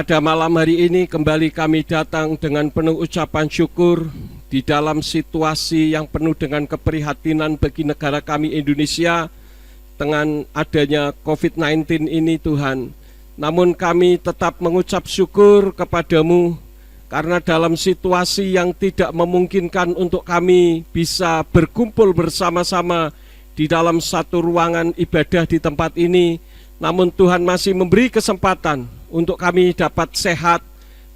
Pada malam hari ini kembali kami datang dengan penuh ucapan syukur di dalam situasi yang penuh dengan keprihatinan bagi negara kami Indonesia dengan adanya COVID-19 ini Tuhan. Namun kami tetap mengucap syukur kepadamu karena dalam situasi yang tidak memungkinkan untuk kami bisa berkumpul bersama-sama di dalam satu ruangan ibadah di tempat ini, namun Tuhan masih memberi kesempatan untuk kami dapat sehat,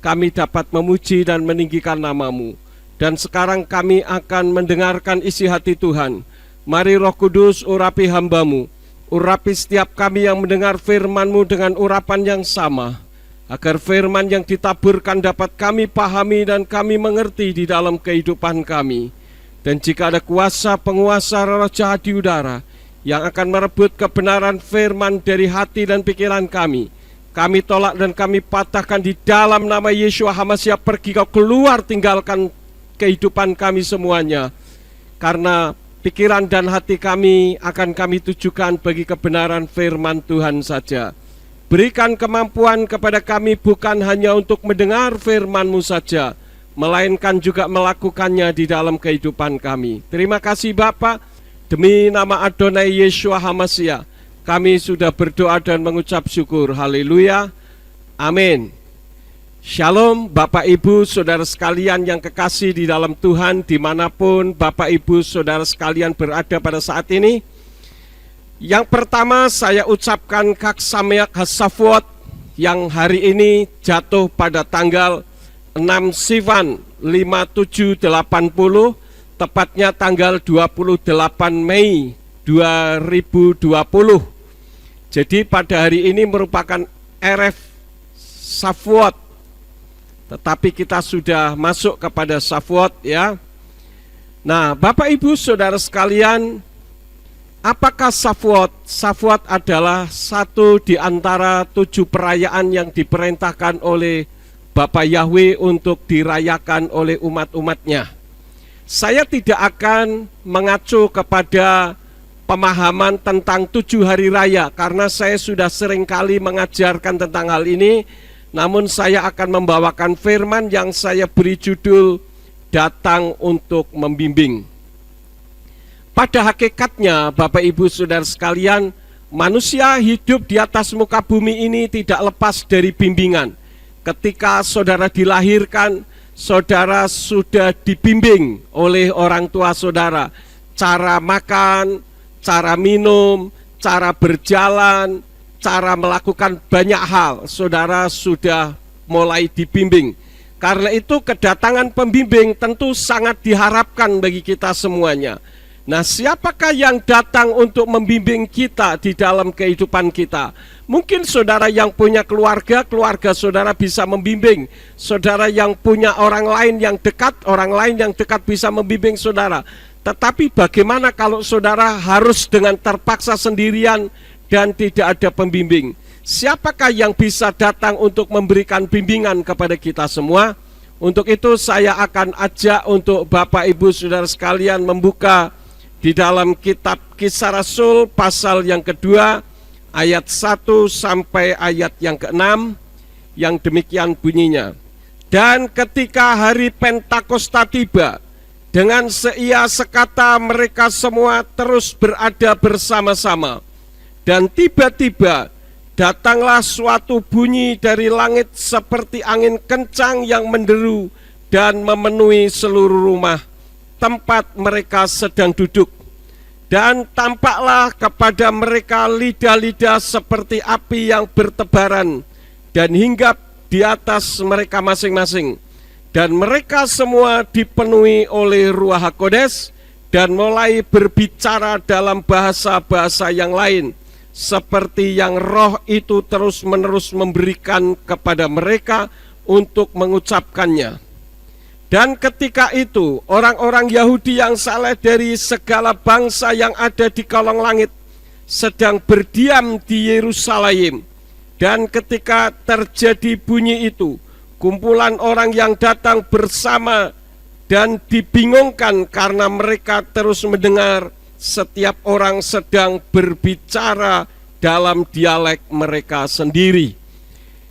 kami dapat memuji dan meninggikan nama-Mu. Dan sekarang kami akan mendengarkan isi hati Tuhan. Mari Roh Kudus urapi hamba-Mu, urapi setiap kami yang mendengar firman-Mu dengan urapan yang sama, agar firman yang ditaburkan dapat kami pahami dan kami mengerti di dalam kehidupan kami. Dan jika ada kuasa penguasa roh jahat di udara yang akan merebut kebenaran firman dari hati dan pikiran kami tolak dan kami patahkan di dalam nama Yeshua HaMashiach. Pergi kau keluar, tinggalkan kehidupan kami semuanya, karena pikiran dan hati kami akan kami tujukan bagi kebenaran firman Tuhan saja. Berikan kemampuan kepada kami bukan hanya untuk mendengar firman-Mu saja, melainkan juga melakukannya di dalam kehidupan kami. Terima kasih Bapa, demi nama Adonai Yeshua HaMashiach kami sudah berdoa dan mengucap syukur. Haleluya, amin. Shalom Bapak Ibu Saudara sekalian yang kekasih di dalam Tuhan, dimanapun Bapak Ibu Saudara sekalian berada pada saat ini. Yang pertama saya ucapkan Chag Sameach HaShavuot yang hari ini jatuh pada tanggal 6 Sivan 5780, tepatnya tanggal 28 Mei 2020. Jadi pada hari ini merupakan Erev Shavuot, tetapi kita sudah masuk kepada Shavuot ya. Nah Bapak Ibu Saudara sekalian, apakah Shavuot? Shavuot adalah satu di antara 7 perayaan yang diperintahkan oleh Bapa Yahweh untuk dirayakan oleh umat-umatnya. Saya tidak akan mengacu kepada pemahaman tentang 7 hari raya, karena saya sudah sering kali mengajarkan tentang hal ini. Namun saya akan membawakan firman yang saya beri judul Datang untuk Membimbing. Pada hakikatnya Bapak Ibu Saudara sekalian, manusia hidup di atas muka bumi ini tidak lepas dari bimbingan. Ketika saudara dilahirkan, saudara sudah dibimbing oleh orang tua saudara. Cara makan, cara minum, cara berjalan, cara melakukan banyak hal, saudara sudah mulai dibimbing. Karena itu kedatangan pembimbing tentu sangat diharapkan bagi kita semuanya. Nah, siapakah yang datang untuk membimbing kita di dalam kehidupan kita? Mungkin saudara yang punya keluarga, keluarga saudara bisa membimbing. Saudara yang punya orang lain yang dekat, orang lain yang dekat bisa membimbing saudara. Tetapi bagaimana kalau saudara harus dengan terpaksa sendirian dan tidak ada pembimbing? Siapakah yang bisa datang untuk memberikan bimbingan kepada kita semua? Untuk itu saya akan ajak untuk Bapak Ibu Saudara sekalian membuka di dalam kitab Kisah Rasul pasal yang kedua ayat 1 sampai ayat yang ke-6, yang demikian bunyinya. Dan ketika hari Pentakosta tiba, dengan seia sekata mereka semua terus berada bersama-sama. Dan tiba-tiba datanglah suatu bunyi dari langit seperti angin kencang yang menderu dan memenuhi seluruh rumah tempat mereka sedang duduk. Dan tampaklah kepada mereka lidah-lidah seperti api yang bertebaran dan hinggap di atas mereka masing-masing. Dan mereka semua dipenuhi oleh Ruach HaKodes dan mulai berbicara dalam bahasa-bahasa yang lain, seperti yang roh itu terus-menerus memberikan kepada mereka untuk mengucapkannya. Dan ketika itu orang-orang Yahudi yang saleh dari segala bangsa yang ada di kolong langit sedang berdiam di Yerusalem. Dan ketika terjadi bunyi itu, kumpulan orang yang datang bersama dan dibingungkan karena mereka terus mendengar setiap orang sedang berbicara dalam dialek mereka sendiri.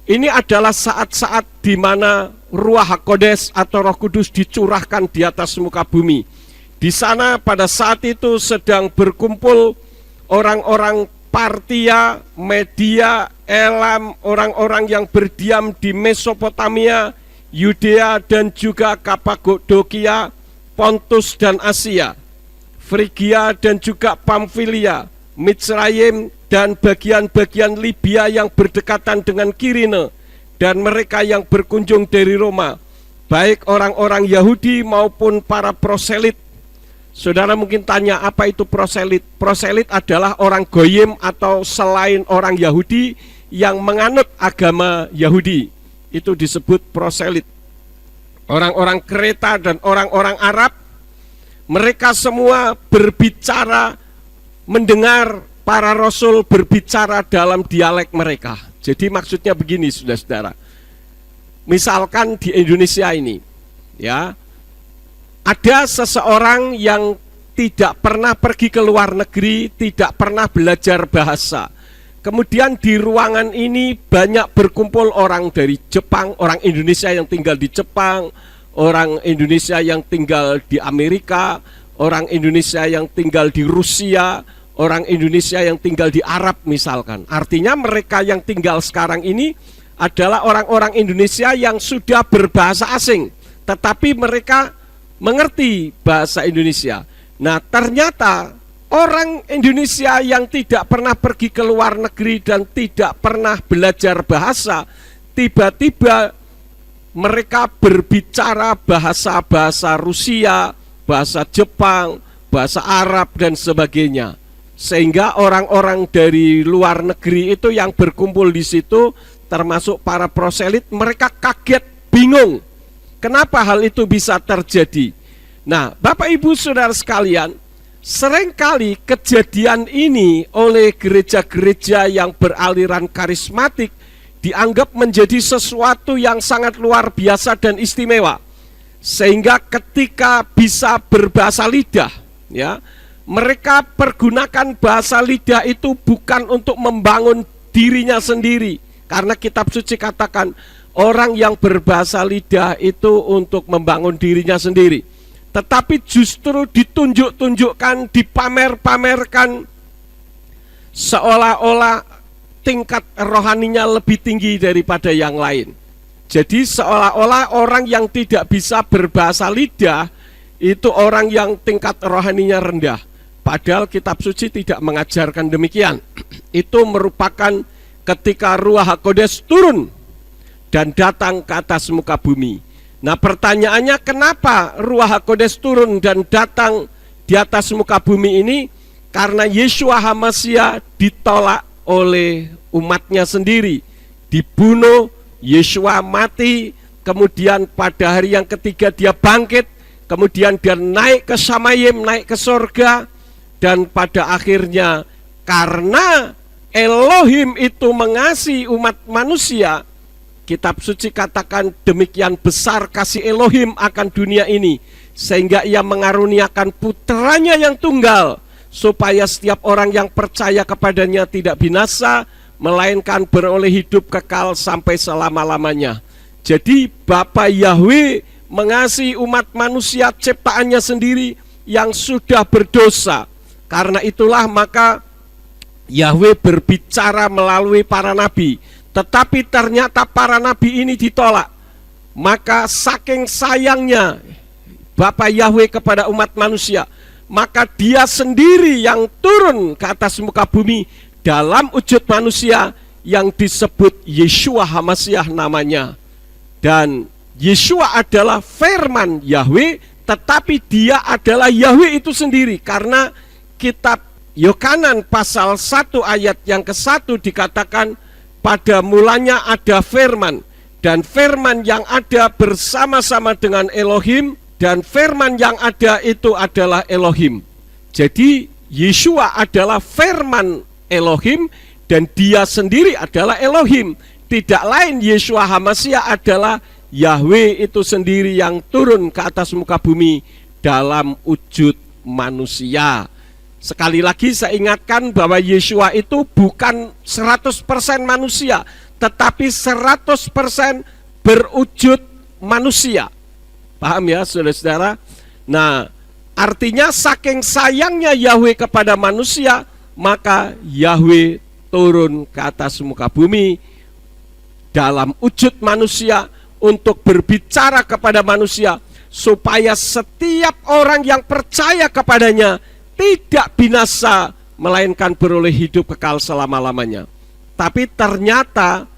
Ini adalah saat-saat di mana Ruach HaKodes atau Roh Kudus dicurahkan di atas muka bumi. Di sana pada saat itu sedang berkumpul orang-orang Partia, Media, Elam, orang-orang yang berdiam di Mesopotamia, Yudea dan juga Kapadokia, Pontus dan Asia, Frigia dan juga Pamfilia, Mitsraim dan bagian-bagian Libya yang berdekatan dengan Kirene, dan mereka yang berkunjung dari Roma, baik orang-orang Yahudi maupun para proselit. Saudara mungkin tanya, apa itu proselit? Proselit adalah orang goyim atau selain orang Yahudi yang menganut agama Yahudi. Itu disebut proselit. Orang-orang Kreta dan orang-orang Arab, mereka semua berbicara, mendengar para rasul berbicara dalam dialek mereka. Jadi maksudnya begini, saudara-saudara. Misalkan di Indonesia ini, ya, ada seseorang yang tidak pernah pergi ke luar negeri, tidak pernah belajar bahasa. Kemudian di ruangan ini banyak berkumpul orang dari Jepang, orang Indonesia yang tinggal di Jepang, orang Indonesia yang tinggal di Amerika, orang Indonesia yang tinggal di Rusia, orang Indonesia yang tinggal di Arab misalkan. Artinya mereka yang tinggal sekarang ini adalah orang-orang Indonesia yang sudah berbahasa asing, tetapi mereka mengerti bahasa Indonesia. Nah, ternyata orang Indonesia yang tidak pernah pergi ke luar negeri dan tidak pernah belajar bahasa, tiba-tiba mereka berbicara bahasa-bahasa Rusia, bahasa Jepang, bahasa Arab dan sebagainya. Sehingga orang-orang dari luar negeri itu yang berkumpul di situ, termasuk para proselit, mereka kaget, bingung. Kenapa hal itu bisa terjadi? Nah, Bapak Ibu Saudara sekalian, seringkali kejadian ini oleh gereja-gereja yang beraliran karismatik dianggap menjadi sesuatu yang sangat luar biasa dan istimewa. Sehingga ketika bisa berbahasa lidah, ya, mereka pergunakan bahasa lidah itu bukan untuk membangun dirinya sendiri. Karena kitab suci katakan orang yang berbahasa lidah itu untuk membangun dirinya sendiri. Tetapi justru ditunjuk-tunjukkan, dipamer-pamerkan seolah-olah tingkat rohaninya lebih tinggi daripada yang lain. Jadi seolah-olah orang yang tidak bisa berbahasa lidah itu orang yang tingkat rohaninya rendah. Padahal kitab suci tidak mengajarkan demikian. Itu merupakan ketika Ruach HaKodes turun dan datang ke atas muka bumi. Nah, pertanyaannya, kenapa Ruach HaKodes turun dan datang di atas muka bumi ini? Karena Yeshua HaMasiah ditolak oleh umatnya sendiri, dibunuh, Yeshua mati, kemudian pada hari yang ketiga dia bangkit, kemudian dia naik ke Samayim, naik ke sorga, dan pada akhirnya karena Elohim itu mengasihi umat manusia, kitab suci katakan demikian besar kasih Elohim akan dunia ini, sehingga ia mengaruniakan putranya yang tunggal, supaya setiap orang yang percaya kepadanya tidak binasa, melainkan beroleh hidup kekal sampai selama-lamanya. Jadi Bapa Yahweh mengasihi umat manusia ciptaannya sendiri yang sudah berdosa. Karena itulah maka Yahweh berbicara melalui para nabi. Tetapi ternyata para nabi ini ditolak. Maka saking sayangnya Bapa Yahweh kepada umat manusia, maka dia sendiri yang turun ke atas muka bumi dalam wujud manusia yang disebut Yeshua HaMasiah namanya. Dan Yeshua adalah firman Yahweh, tetapi dia adalah Yahweh itu sendiri. Karena kitab Yohanan pasal 1 ayat yang ke-1 dikatakan, pada mulanya ada firman, dan firman yang ada bersama-sama dengan Elohim, dan firman yang ada itu adalah Elohim. Jadi Yeshua adalah firman Elohim, dan dia sendiri adalah Elohim. Tidak lain, Yeshua HaMasiah adalah Yahweh itu sendiri yang turun ke atas muka bumi dalam wujud manusia. Sekali lagi saya ingatkan bahwa Yeshua itu bukan 100% manusia, tetapi 100% berwujud manusia. Paham ya saudara-saudara? Nah, artinya saking sayangnya Yahweh kepada manusia, maka Yahweh turun ke atas muka bumi dalam wujud manusia untuk berbicara kepada manusia, supaya setiap orang yang percaya kepadanya tidak binasa, melainkan beroleh hidup kekal selama-lamanya. Tapi ternyata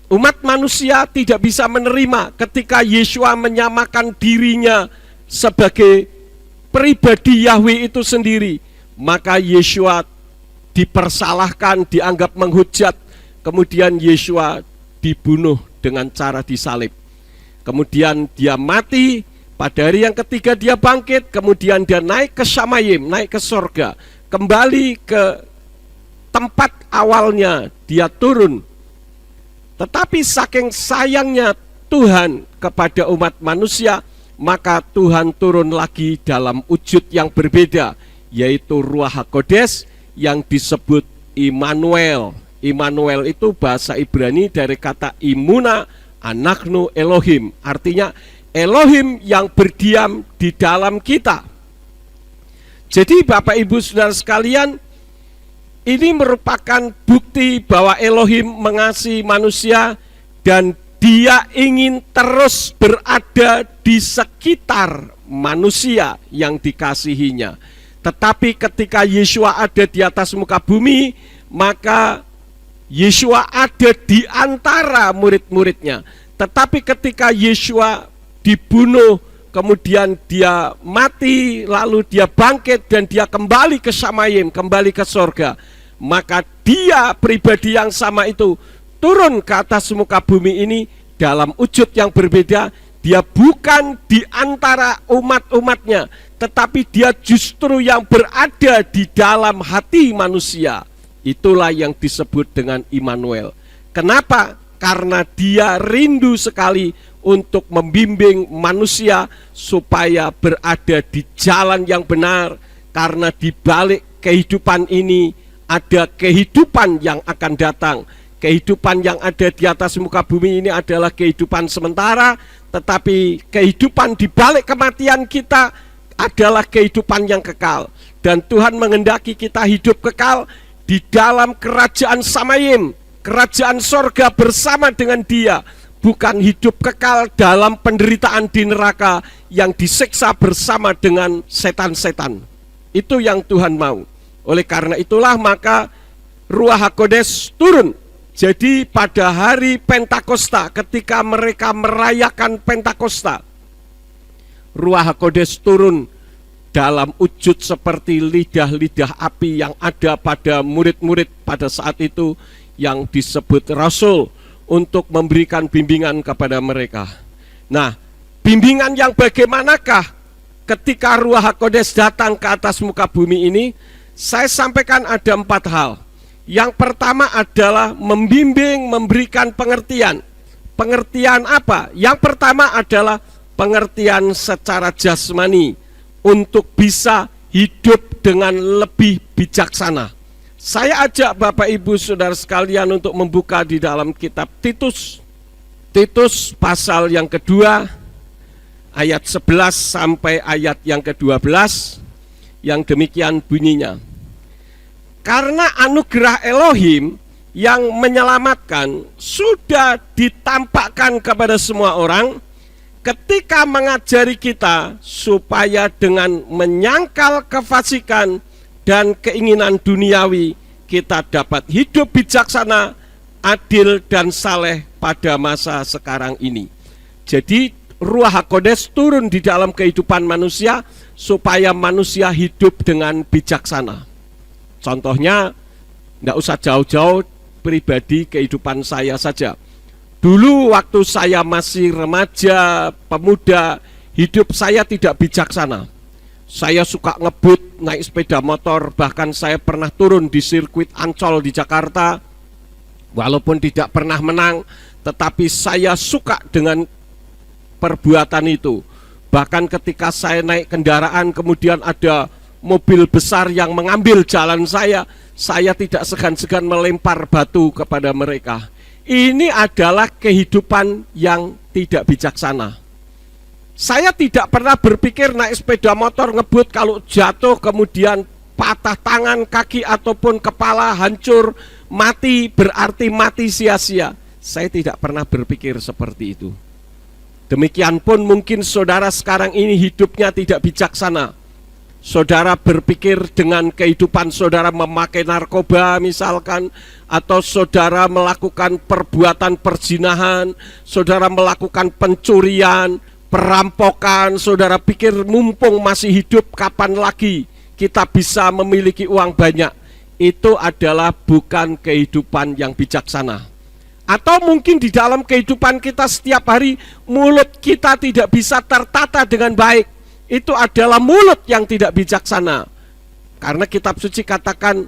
umat manusia tidak bisa menerima ketika Yeshua menyamakan dirinya sebagai pribadi Yahweh itu sendiri. Maka Yeshua dipersalahkan, dianggap menghujat. Kemudian Yeshua dibunuh dengan cara disalib. Kemudian dia mati, pada hari yang ketiga dia bangkit, kemudian dia naik ke Shamayim, naik ke sorga, kembali ke tempat awalnya dia turun. Tetapi saking sayangnya Tuhan kepada umat manusia, maka Tuhan turun lagi dalam wujud yang berbeda, yaitu Ruach HaKodes yang disebut Immanuel. Immanuel itu bahasa Ibrani dari kata imuna, anaknu Elohim, artinya Elohim yang berdiam di dalam kita. Jadi Bapak Ibu Saudara sekalian, ini merupakan bukti bahwa Elohim mengasihi manusia dan dia ingin terus berada di sekitar manusia yang dikasihinya. Tetapi ketika Yeshua ada di atas muka bumi, maka Yeshua ada di antara murid-muridnya. Tetapi ketika Yeshua dibunuh, kemudian dia mati, lalu dia bangkit dan dia kembali ke Shamayim, kembali ke sorga, maka dia pribadi yang sama itu turun ke atas muka bumi ini dalam wujud yang berbeda. Dia bukan di antara umat-umatnya, tetapi dia justru yang berada di dalam hati manusia. Itulah yang disebut dengan Immanuel. Kenapa? Karena dia rindu sekali untuk membimbing manusia supaya berada di jalan yang benar. Karena di balik kehidupan ini ada kehidupan yang akan datang. Kehidupan yang ada di atas muka bumi ini adalah kehidupan sementara, tetapi kehidupan di balik kematian kita adalah kehidupan yang kekal. Dan Tuhan menghendaki kita hidup kekal di dalam kerajaan Shamayim, kerajaan sorga bersama dengan dia. Bukan hidup kekal dalam penderitaan di neraka yang disiksa bersama dengan setan-setan. Itu yang Tuhan mau. Oleh karena itulah maka Ruach HaKodes turun. Jadi pada hari Pentakosta, ketika mereka merayakan Pentakosta, Ruach HaKodes turun dalam wujud seperti lidah-lidah api yang ada pada murid-murid pada saat itu yang disebut Rasul, untuk memberikan bimbingan kepada mereka. Nah, bimbingan yang bagaimanakah ketika Ruach HaKodes datang ke atas muka bumi ini? Saya sampaikan ada 4 hal. Yang pertama adalah membimbing, memberikan pengertian. Pengertian apa? Yang pertama adalah pengertian secara jasmani, untuk bisa hidup dengan lebih bijaksana. Saya ajak Bapak Ibu Saudara sekalian untuk membuka di dalam kitab Titus. Titus pasal yang kedua, ayat 11 sampai ayat yang ke-12, yang demikian bunyinya. Karena anugerah Elohim yang menyelamatkan sudah ditampakkan kepada semua orang, ketika mengajari kita supaya dengan menyangkal kefasikan dan keinginan duniawi, kita dapat hidup bijaksana, adil dan saleh pada masa sekarang ini. Jadi Ruach HaKodes turun di dalam kehidupan manusia supaya manusia hidup dengan bijaksana. Contohnya, tidak usah jauh-jauh, pribadi kehidupan saya saja. Dulu waktu saya masih remaja, pemuda, hidup saya tidak bijaksana. Saya suka ngebut, naik sepeda motor, bahkan saya pernah turun di sirkuit Ancol di Jakarta. Walaupun tidak pernah menang, tetapi saya suka dengan perbuatan itu. Bahkan ketika saya naik kendaraan, kemudian ada mobil besar yang mengambil jalan saya tidak segan-segan melempar batu kepada mereka. Ini adalah kehidupan yang tidak bijaksana. Saya tidak pernah berpikir naik sepeda motor ngebut, kalau jatuh kemudian patah tangan, kaki ataupun kepala hancur, mati, berarti mati sia-sia. Saya tidak pernah berpikir seperti itu. Demikian pun mungkin saudara sekarang ini hidupnya tidak bijaksana. Saudara berpikir dengan kehidupan saudara memakai narkoba misalkan, atau saudara melakukan perbuatan perzinahan, saudara melakukan pencurian, perampokan, saudara pikir mumpung masih hidup kapan lagi kita bisa memiliki uang banyak. Itu adalah bukan kehidupan yang bijaksana. Atau mungkin di dalam kehidupan kita setiap hari mulut kita tidak bisa tertata dengan baik. Itu adalah mulut yang tidak bijaksana. Karena kitab suci katakan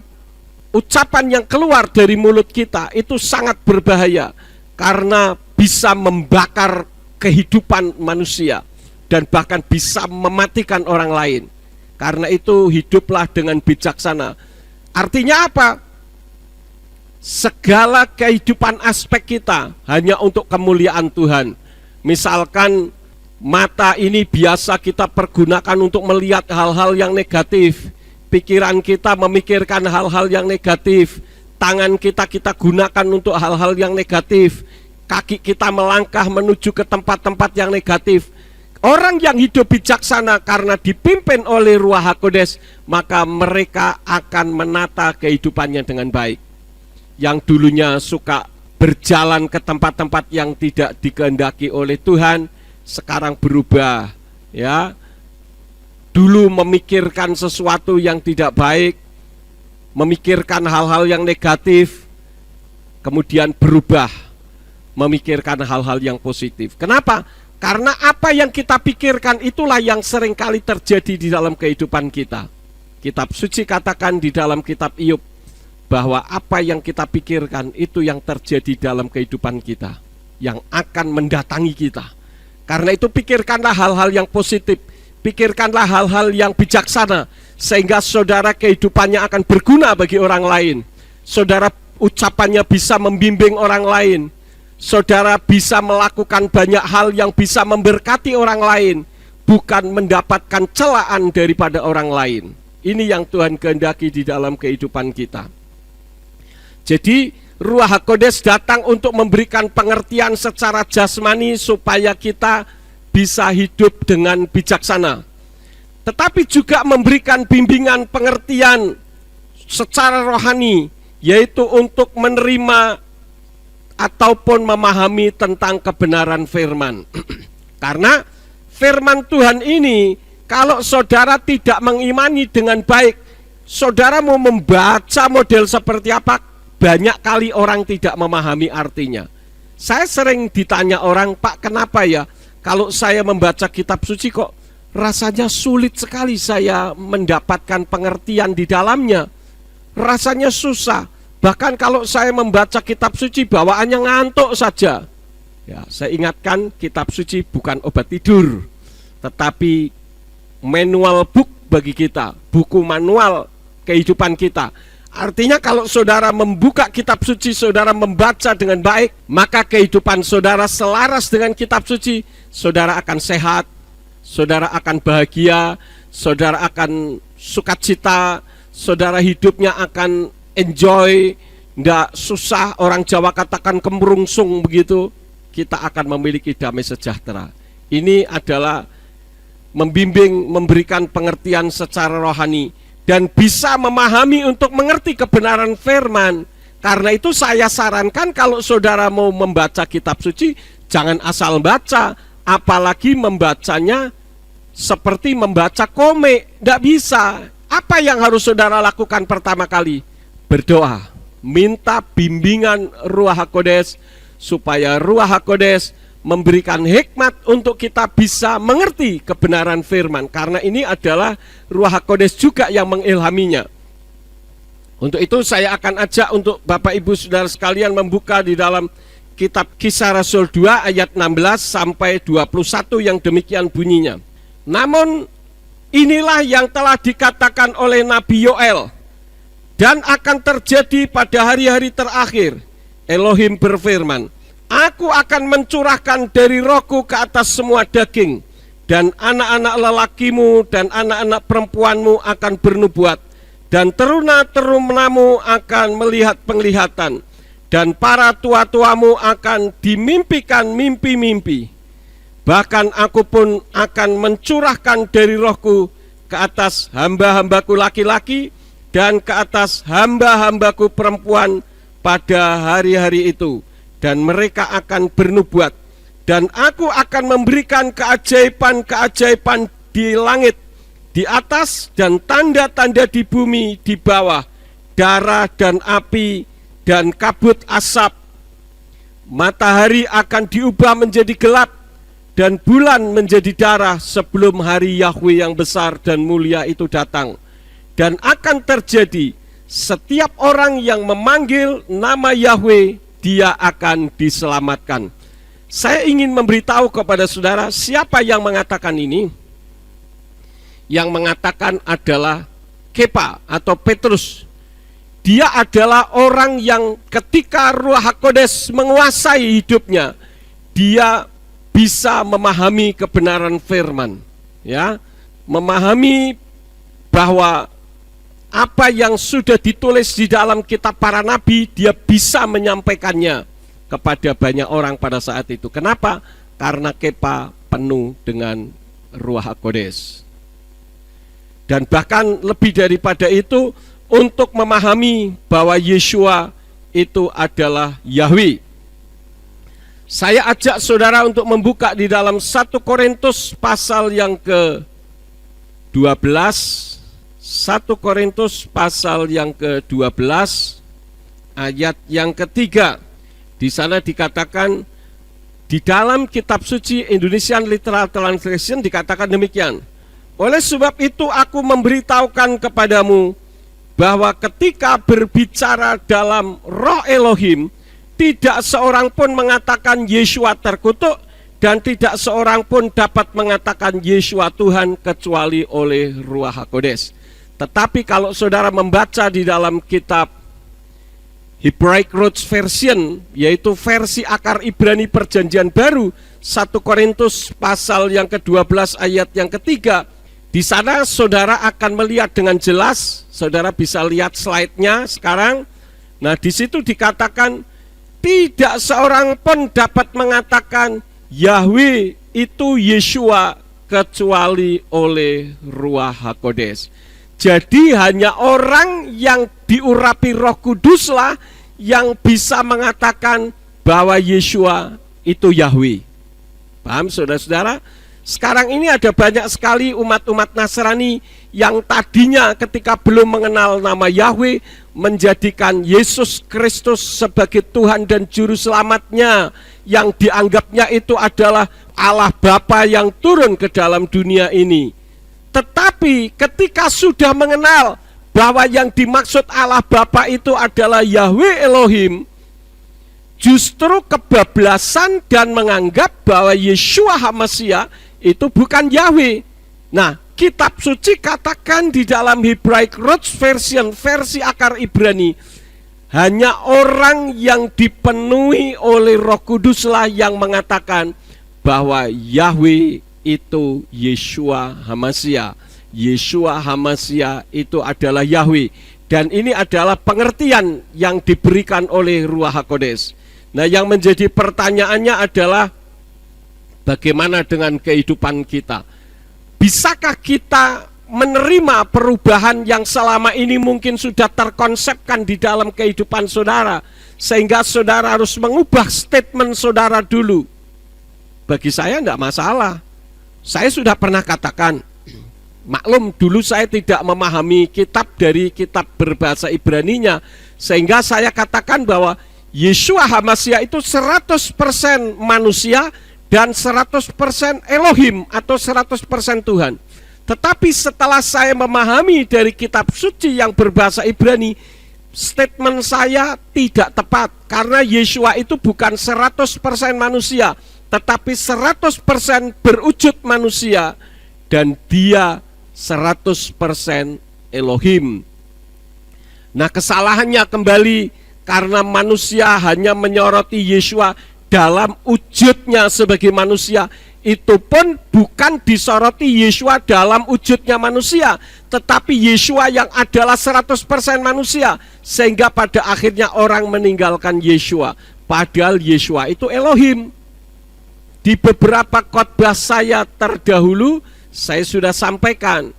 ucapan yang keluar dari mulut kita itu sangat berbahaya, karena bisa membakar kehidupan manusia dan bahkan bisa mematikan orang lain. Karena itu hiduplah dengan bijaksana. Artinya apa? Segala kehidupan aspek kita hanya untuk kemuliaan Tuhan. Misalkan mata ini biasa kita pergunakan untuk melihat hal-hal yang negatif. Pikiran kita memikirkan hal-hal yang negatif. Tangan kita gunakan untuk hal-hal yang negatif. Kaki kita melangkah menuju ke tempat-tempat yang negatif. Orang yang hidup bijaksana karena dipimpin oleh Ruach HaKodes, maka mereka akan menata kehidupannya dengan baik. Yang dulunya suka berjalan ke tempat-tempat yang tidak dikehendaki oleh Tuhan, sekarang berubah, ya. Dulu memikirkan sesuatu yang tidak baik, memikirkan hal-hal yang negatif, kemudian berubah memikirkan hal-hal yang positif. Kenapa? Karena apa yang kita pikirkan itulah yang seringkali terjadi di dalam kehidupan kita. Kitab suci katakan di dalam kitab Iyyub bahwa apa yang kita pikirkan itu yang terjadi dalam kehidupan kita, yang akan mendatangi kita. Karena itu pikirkanlah hal-hal yang positif, pikirkanlah hal-hal yang bijaksana, sehingga saudara kehidupannya akan berguna bagi orang lain. Saudara ucapannya bisa membimbing orang lain. Saudara bisa melakukan banyak hal yang bisa memberkati orang lain, bukan mendapatkan celaan daripada orang lain. Ini yang Tuhan kehendaki di dalam kehidupan kita. Jadi Ruach HaKodes datang untuk memberikan pengertian secara jasmani supaya kita bisa hidup dengan bijaksana. Tetapi juga memberikan bimbingan pengertian secara rohani, yaitu untuk menerima ataupun memahami tentang kebenaran firman. Karena firman Tuhan ini, kalau saudara tidak mengimani dengan baik, saudara mau membaca model seperti apa, banyak kali orang tidak memahami artinya. Saya sering ditanya orang, Pak, kenapa ya kalau saya membaca kitab suci kok rasanya sulit sekali saya mendapatkan pengertian di dalamnya, rasanya susah. Bahkan kalau saya membaca kitab suci bawaannya ngantuk saja. Ya, saya ingatkan kitab suci bukan obat tidur, tetapi manual book bagi kita, buku manual kehidupan kita. Artinya kalau saudara membuka kitab suci, saudara membaca dengan baik, maka kehidupan saudara selaras dengan kitab suci. Saudara akan sehat, saudara akan bahagia, saudara akan sukacita, saudara hidupnya akan enjoy, tidak susah. Orang Jawa katakan kemrungsung begitu. Kita akan memiliki damai sejahtera. Ini adalah membimbing, memberikan pengertian secara rohani, dan bisa memahami untuk mengerti kebenaran firman. Karena itu saya sarankan kalau saudara mau membaca kitab suci, jangan asal baca, apalagi membacanya seperti membaca komik. Tidak bisa. Apa yang harus saudara lakukan pertama kali? Berdoa, minta bimbingan Ruach HaKodes, supaya Ruach HaKodes memberikan hikmat untuk kita bisa mengerti kebenaran firman. Karena ini adalah Ruach HaKodes juga yang mengilhaminya. Untuk itu saya akan ajak untuk Bapak Ibu Saudara sekalian membuka di dalam kitab Kisah Rasul 2 ayat 16 sampai 21 yang demikian bunyinya. Namun inilah yang telah dikatakan oleh Nabi Yoel, dan akan terjadi pada hari-hari terakhir. Elohim berfirman, Aku akan mencurahkan dari rohku ke atas semua daging, dan anak-anak lelakimu dan anak-anak perempuanmu akan bernubuat, dan teruna-terunamu akan melihat penglihatan, dan para tua-tuamu akan dimimpikan mimpi-mimpi. Bahkan aku pun akan mencurahkan dari rohku ke atas hamba-hambaku laki-laki dan ke atas hamba-hambaku perempuan pada hari-hari itu, dan mereka akan bernubuat. Dan aku akan memberikan keajaiban-keajaiban di langit, di atas, dan tanda-tanda di bumi di bawah, darah dan api dan kabut asap. Matahari akan diubah menjadi gelap, dan bulan menjadi darah sebelum hari Yahweh yang besar dan mulia itu datang. Dan akan terjadi, setiap orang yang memanggil nama Yahweh, dia akan diselamatkan. Saya ingin memberitahu kepada saudara, siapa yang mengatakan ini? Yang mengatakan adalah Kepa atau Petrus. Dia adalah orang yang ketika Ruach HaKodes menguasai hidupnya, dia bisa memahami kebenaran firman, ya, memahami bahwa apa yang sudah ditulis di dalam kitab para nabi, dia bisa menyampaikannya kepada banyak orang pada saat itu. Kenapa? Karena Kepa penuh dengan Ruach HaKodes. Dan bahkan lebih daripada itu, untuk memahami bahwa Yeshua itu adalah Yahweh. Saya ajak saudara untuk membuka di dalam 1 Korintus pasal yang ke-12. 1 Korintus pasal yang ke-12 ayat yang ketiga. Di sana dikatakan, di dalam kitab suci Indonesian Literal Translation dikatakan demikian. Oleh sebab itu aku memberitahukan kepadamu bahwa ketika berbicara dalam roh Elohim, tidak seorang pun mengatakan Yeshua terkutuk, dan tidak seorang pun dapat mengatakan Yeshua Tuhan kecuali oleh Ruach HaKodes. Tetapi kalau saudara membaca di dalam kitab Hebraic Roots Version, yaitu versi akar Ibrani Perjanjian Baru, 1 Korintus pasal yang ke-12 ayat yang ketiga, di sana saudara akan melihat dengan jelas. Saudara bisa lihat slide-nya sekarang. Nah, di situ dikatakan tidak seorang pun dapat mengatakan Yahweh itu Yeshua kecuali oleh Ruach HaKodes. Jadi hanya orang yang diurapi Roh Kuduslah yang bisa mengatakan bahwa Yeshua itu Yahweh. Paham saudara-saudara? Sekarang ini ada banyak sekali umat-umat Nasrani yang tadinya ketika belum mengenal nama Yahweh, menjadikan Yesus Kristus sebagai Tuhan dan Juru Selamatnya, yang dianggapnya itu adalah Allah Bapa yang turun ke dalam dunia ini. Tetapi ketika sudah mengenal bahwa yang dimaksud Allah Bapa itu adalah Yahweh Elohim, justru kebablasan dan menganggap bahwa Yeshua HaMasiah itu bukan Yahweh. Nah, kitab suci katakan di dalam Hebraic Roots Version, versi akar Ibrani, hanya orang yang dipenuhi oleh Roh Kuduslah yang mengatakan bahwa Yahweh itu Yeshua HaMasiah. Yeshua HaMasiah itu adalah Yahweh. Dan ini adalah pengertian yang diberikan oleh Ruach HaKodes. Nah, yang menjadi pertanyaannya adalah bagaimana dengan kehidupan kita? Bisakah kita menerima perubahan yang selama ini mungkin sudah terkonsepkan di dalam kehidupan saudara, sehingga saudara harus mengubah statement saudara dulu? Bagi saya tidak masalah. Saya sudah pernah katakan, maklum dulu saya tidak memahami kitab dari kitab berbahasa Ibraninya, sehingga saya katakan bahwa Yeshua HaMasiah itu 100% manusia dan 100% Elohim atau 100% Tuhan. Tetapi setelah saya memahami dari kitab suci yang berbahasa Ibrani, statement saya tidak tepat, karena Yeshua itu bukan 100% manusia, tetapi 100% berwujud manusia, dan dia 100% Elohim. Nah, kesalahannya kembali karena manusia hanya menyoroti Yeshua dalam wujudnya sebagai manusia. Itu pun bukan disoroti Yeshua dalam wujudnya manusia, tetapi Yeshua yang adalah 100% manusia, sehingga pada akhirnya orang meninggalkan Yeshua. Padahal Yeshua itu Elohim. Di beberapa khotbah saya terdahulu, saya sudah sampaikan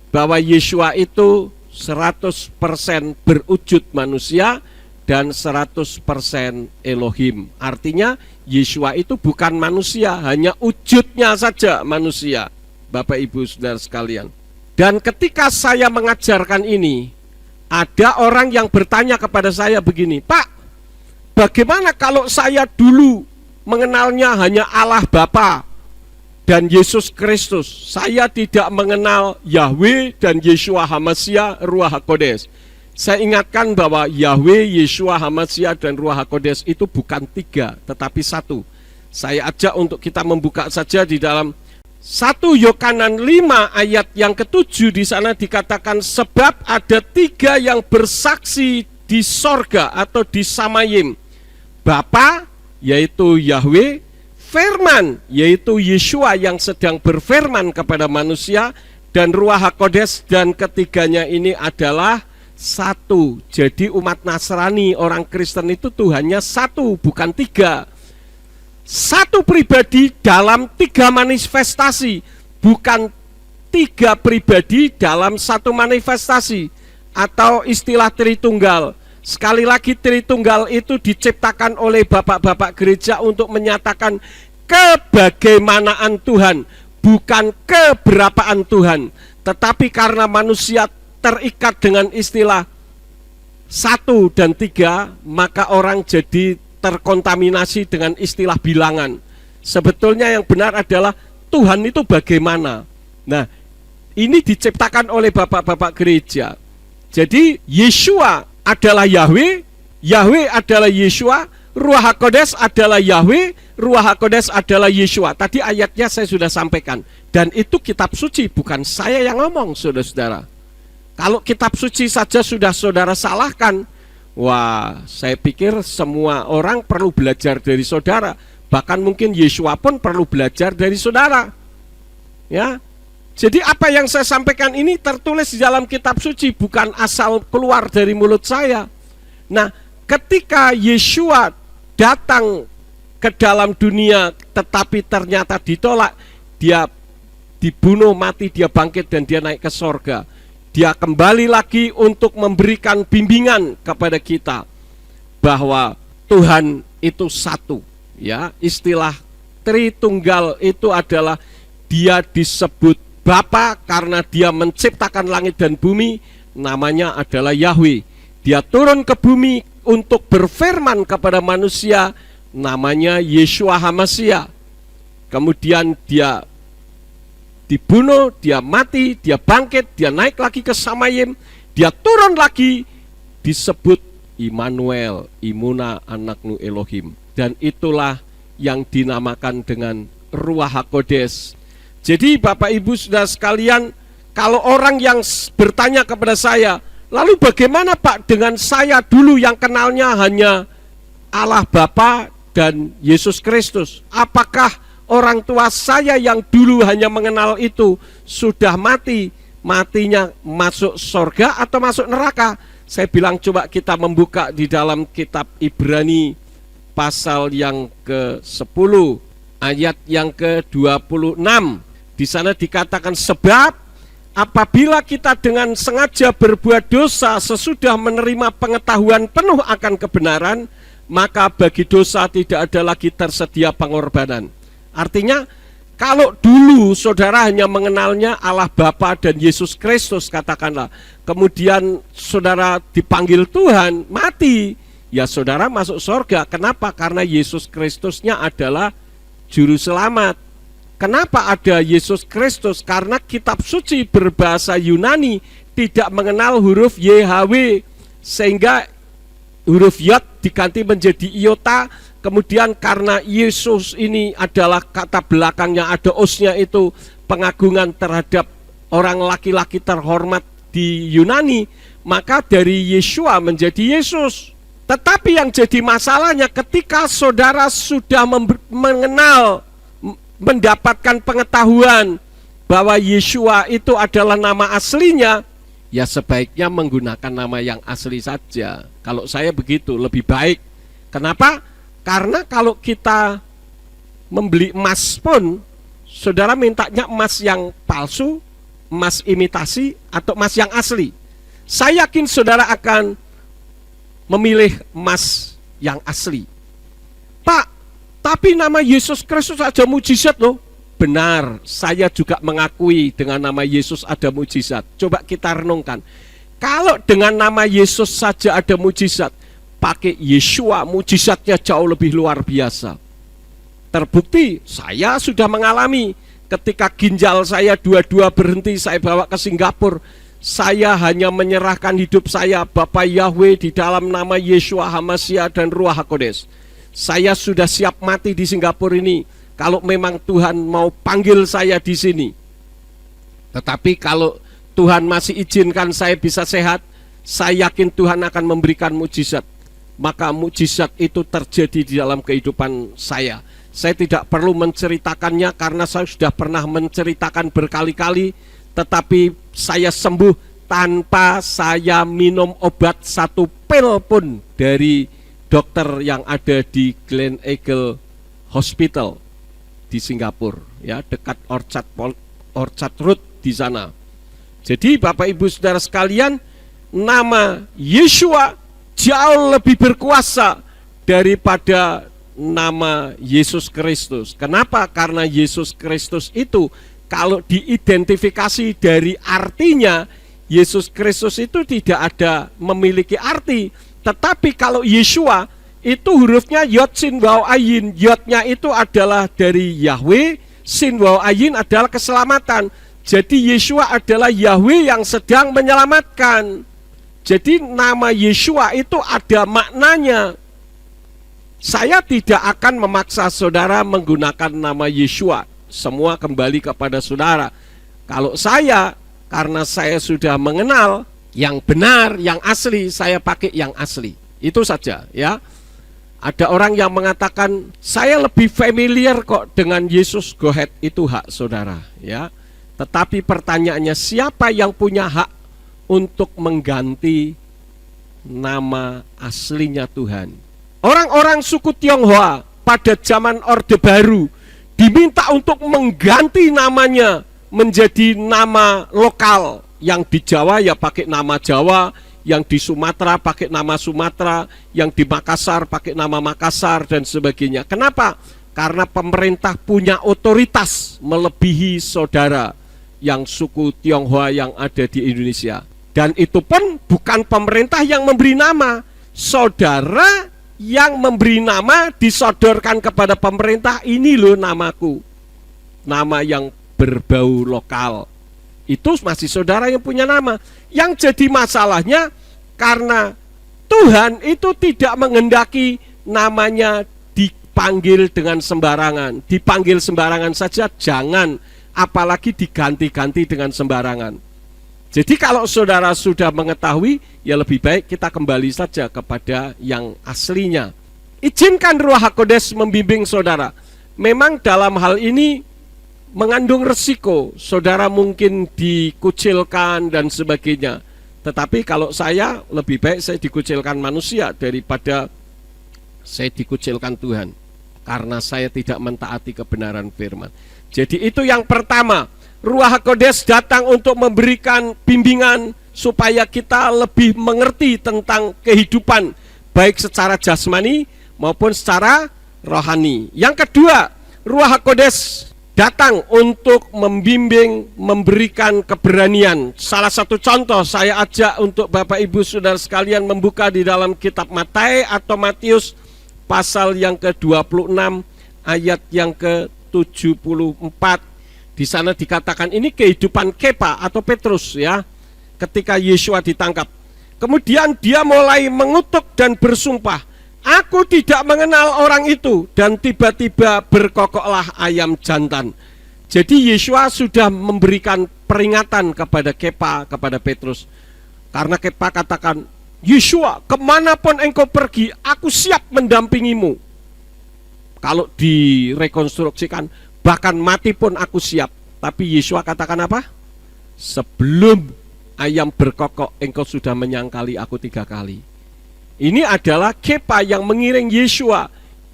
bahwa Yeshua itu 100% berwujud manusia dan 100% Elohim. Artinya Yeshua itu bukan manusia, hanya wujudnya saja manusia, Bapak Ibu Saudara sekalian. Dan ketika saya mengajarkan ini, ada orang yang bertanya kepada saya begini, Pak, bagaimana kalau saya dulu mengenalnya hanya Allah Bapa dan Yesus Kristus, saya tidak mengenal Yahweh dan Yeshua HaMashiach Ruach HaKodes. Saya ingatkan bahwa Yahweh, Yeshua HaMashiach dan Ruach HaKodes itu bukan 3, tetapi 1. Saya ajak untuk kita membuka saja di dalam 1 Yohanes 5 ayat yang ke-7. Di sana dikatakan, sebab ada 3 yang bersaksi di sorga atau di Samayim, Bapa, yaitu Yahweh, Firman, yaitu Yeshua yang sedang berfirman kepada manusia, dan Ruach HaKodes, dan ketiganya ini adalah 1. Jadi umat Nasrani, orang Kristen itu Tuhannya 1, bukan 3. 1 pribadi dalam 3 manifestasi, bukan 3 pribadi dalam 1 manifestasi. Atau istilah Tritunggal. Sekali lagi, Tritunggal itu diciptakan oleh bapak-bapak gereja untuk menyatakan kebagaimanaan Tuhan, bukan keberapaan Tuhan. Tetapi karena manusia terikat dengan istilah 1 dan 3, maka orang jadi terkontaminasi dengan istilah bilangan. Sebetulnya yang benar adalah Tuhan itu bagaimana. Nah, ini diciptakan oleh bapak-bapak gereja. Jadi Yeshua adalah Yahweh, Yahweh adalah Yeshua, Ruach HaKodes adalah Yahweh, Ruach HaKodes adalah Yeshua. Tadi ayatnya saya sudah sampaikan. Dan itu kitab suci, bukan saya yang ngomong, saudara-saudara. Kalau kitab suci saja sudah saudara salahkan, wah, saya pikir semua orang perlu belajar dari saudara. Bahkan mungkin Yeshua pun perlu belajar dari saudara. Ya. Jadi apa yang saya sampaikan ini tertulis di dalam kitab suci, bukan asal keluar dari mulut saya. Nah, ketika Yeshua datang ke dalam dunia tetapi ternyata ditolak, dia dibunuh, mati, dia bangkit dan dia naik ke sorga. Dia kembali lagi untuk memberikan bimbingan kepada kita bahwa Tuhan itu 1. Ya, istilah Tritunggal itu adalah dia disebut Bapa karena dia menciptakan langit dan bumi, namanya adalah Yahweh. Dia turun ke bumi untuk berfirman kepada manusia, namanya Yeshua HaMashiach. Kemudian dia dibunuh, dia mati, dia bangkit, dia naik lagi ke Samayim, dia turun lagi, disebut Immanuel, Imuna Anaknu Elohim. Dan itulah yang dinamakan dengan Ruach HaKodes. Jadi Bapak Ibu Saudara sekalian, kalau orang yang bertanya kepada saya, lalu bagaimana Pak dengan saya dulu yang kenalnya hanya Allah Bapa dan Yesus Kristus? Apakah orang tua saya yang dulu hanya mengenal itu sudah mati, matinya masuk surga atau masuk neraka? Saya bilang coba kita membuka di dalam kitab Ibrani pasal yang ke-10 ayat yang ke-26. Di sana dikatakan, sebab apabila kita dengan sengaja berbuat dosa sesudah menerima pengetahuan penuh akan kebenaran, maka bagi dosa tidak ada lagi tersedia pengorbanan. Artinya, kalau dulu saudara hanya mengenalnya Allah Bapa dan Yesus Kristus katakanlah, kemudian saudara dipanggil Tuhan, mati, ya saudara masuk surga. Kenapa? Karena Yesus Kristusnya adalah juru selamat. Kenapa ada Yesus Kristus? Karena kitab suci berbahasa Yunani tidak mengenal huruf YHWH, sehingga huruf Yod diganti menjadi iota. Kemudian karena Yesus ini adalah kata belakangnya ada osnya, itu pengagungan terhadap orang laki-laki terhormat di Yunani, maka dari Yeshua menjadi Yesus. Tetapi yang jadi masalahnya ketika saudara sudah mengenal, mendapatkan pengetahuan bahwa Yeshua itu adalah nama aslinya, ya sebaiknya menggunakan nama yang asli saja. Kalau saya begitu, lebih baik. Kenapa? Karena kalau kita membeli emas pun, saudara mintanya emas yang palsu, emas imitasi, atau emas yang asli. Saya yakin saudara akan memilih emas yang asli. Pak, tapi nama Yesus Kristus ada mujizat loh. Benar, saya juga mengakui dengan nama Yesus ada mujizat. Coba kita renungkan. Kalau dengan nama Yesus saja ada mujizat, pakai Yeshua mujizatnya jauh lebih luar biasa. Terbukti, saya sudah mengalami ketika ginjal saya dua-dua berhenti, saya bawa ke Singapura. Saya hanya menyerahkan hidup saya Bapa Yahweh di dalam nama Yeshua HaMashiach dan Ruach HaKodes. Saya sudah siap mati di Singapura ini kalau memang Tuhan mau panggil saya di sini. Tetapi kalau Tuhan masih izinkan saya bisa sehat, saya yakin Tuhan akan memberikan mujizat. Maka mujizat itu terjadi di dalam kehidupan saya. Saya tidak perlu menceritakannya karena saya sudah pernah menceritakan berkali-kali. Tetapi saya sembuh tanpa saya minum obat satu pil pun dari dokter yang ada di Glen Eagle Hospital di Singapura, ya, dekat Orchard Road di sana. Jadi Bapak Ibu Saudara sekalian, nama Yeshua jauh lebih berkuasa daripada nama Yesus Kristus. Kenapa? Karena Yesus Kristus itu kalau diidentifikasi dari artinya, Yesus Kristus itu tidak ada memiliki arti. Tetapi kalau Yeshua itu hurufnya Yod Sin Waw Ayin. Yodnya itu adalah dari Yahweh, Sin Waw Ayin adalah keselamatan. Jadi Yeshua adalah Yahweh yang sedang menyelamatkan. Jadi nama Yeshua itu ada maknanya. Saya tidak akan memaksa saudara menggunakan nama Yeshua. Semua kembali kepada saudara. Kalau saya, karena saya sudah mengenal yang benar, yang asli, saya pakai yang asli. Itu saja, ya. Ada orang yang mengatakan saya lebih familiar kok dengan Yesus. Go ahead, itu hak saudara, ya. Tetapi pertanyaannya, siapa yang punya hak untuk mengganti nama aslinya Tuhan? Orang-orang suku Tionghoa pada zaman Orde Baru diminta untuk mengganti namanya menjadi nama lokal. Yang di Jawa ya pakai nama Jawa, yang di Sumatera pakai nama Sumatera, yang di Makassar pakai nama Makassar dan sebagainya. Kenapa? Karena pemerintah punya otoritas melebihi saudara yang suku Tionghoa yang ada di Indonesia. Dan itu pun bukan pemerintah yang memberi nama, saudara yang memberi nama disodorkan kepada pemerintah, ini loh namaku, nama yang berbau lokal. Itu masih saudara yang punya nama. Yang jadi masalahnya karena Tuhan itu tidak menghendaki namanya dipanggil dengan sembarangan. Dipanggil sembarangan saja jangan, apalagi diganti-ganti dengan sembarangan. Jadi kalau saudara sudah mengetahui, ya lebih baik kita kembali saja kepada yang aslinya. Izinkan Ruach HaKodes membimbing saudara. Memang dalam hal ini mengandung resiko, saudara mungkin dikucilkan dan sebagainya. Tetapi kalau saya, lebih baik saya dikucilkan manusia daripada saya dikucilkan Tuhan. Karena saya tidak mentaati kebenaran firman. Jadi itu yang pertama. Ruach HaKodes datang untuk memberikan bimbingan supaya kita lebih mengerti tentang kehidupan, baik secara jasmani maupun secara rohani. Yang kedua, Ruach HaKodes datang untuk membimbing, memberikan keberanian. Salah satu contoh saya ajak untuk Bapak Ibu Saudara sekalian membuka di dalam kitab Matius atau Matius pasal yang ke-26 ayat yang ke-74. Di sana dikatakan ini kehidupan Kepa atau Petrus, ya, ketika Yeshua ditangkap. Kemudian dia mulai mengutuk dan bersumpah, aku tidak mengenal orang itu, dan tiba-tiba berkokoklah ayam jantan. Jadi Yeshua sudah memberikan peringatan kepada Kepa, kepada Petrus. Karena Kepa katakan, Yeshua, kemanapun engkau pergi, aku siap mendampingimu. Kalau direkonstruksikan, bahkan mati pun aku siap. Tapi Yeshua katakan apa? Sebelum ayam berkokok, engkau sudah menyangkali aku 3 kali. Ini adalah Kepa yang mengiring Yeshua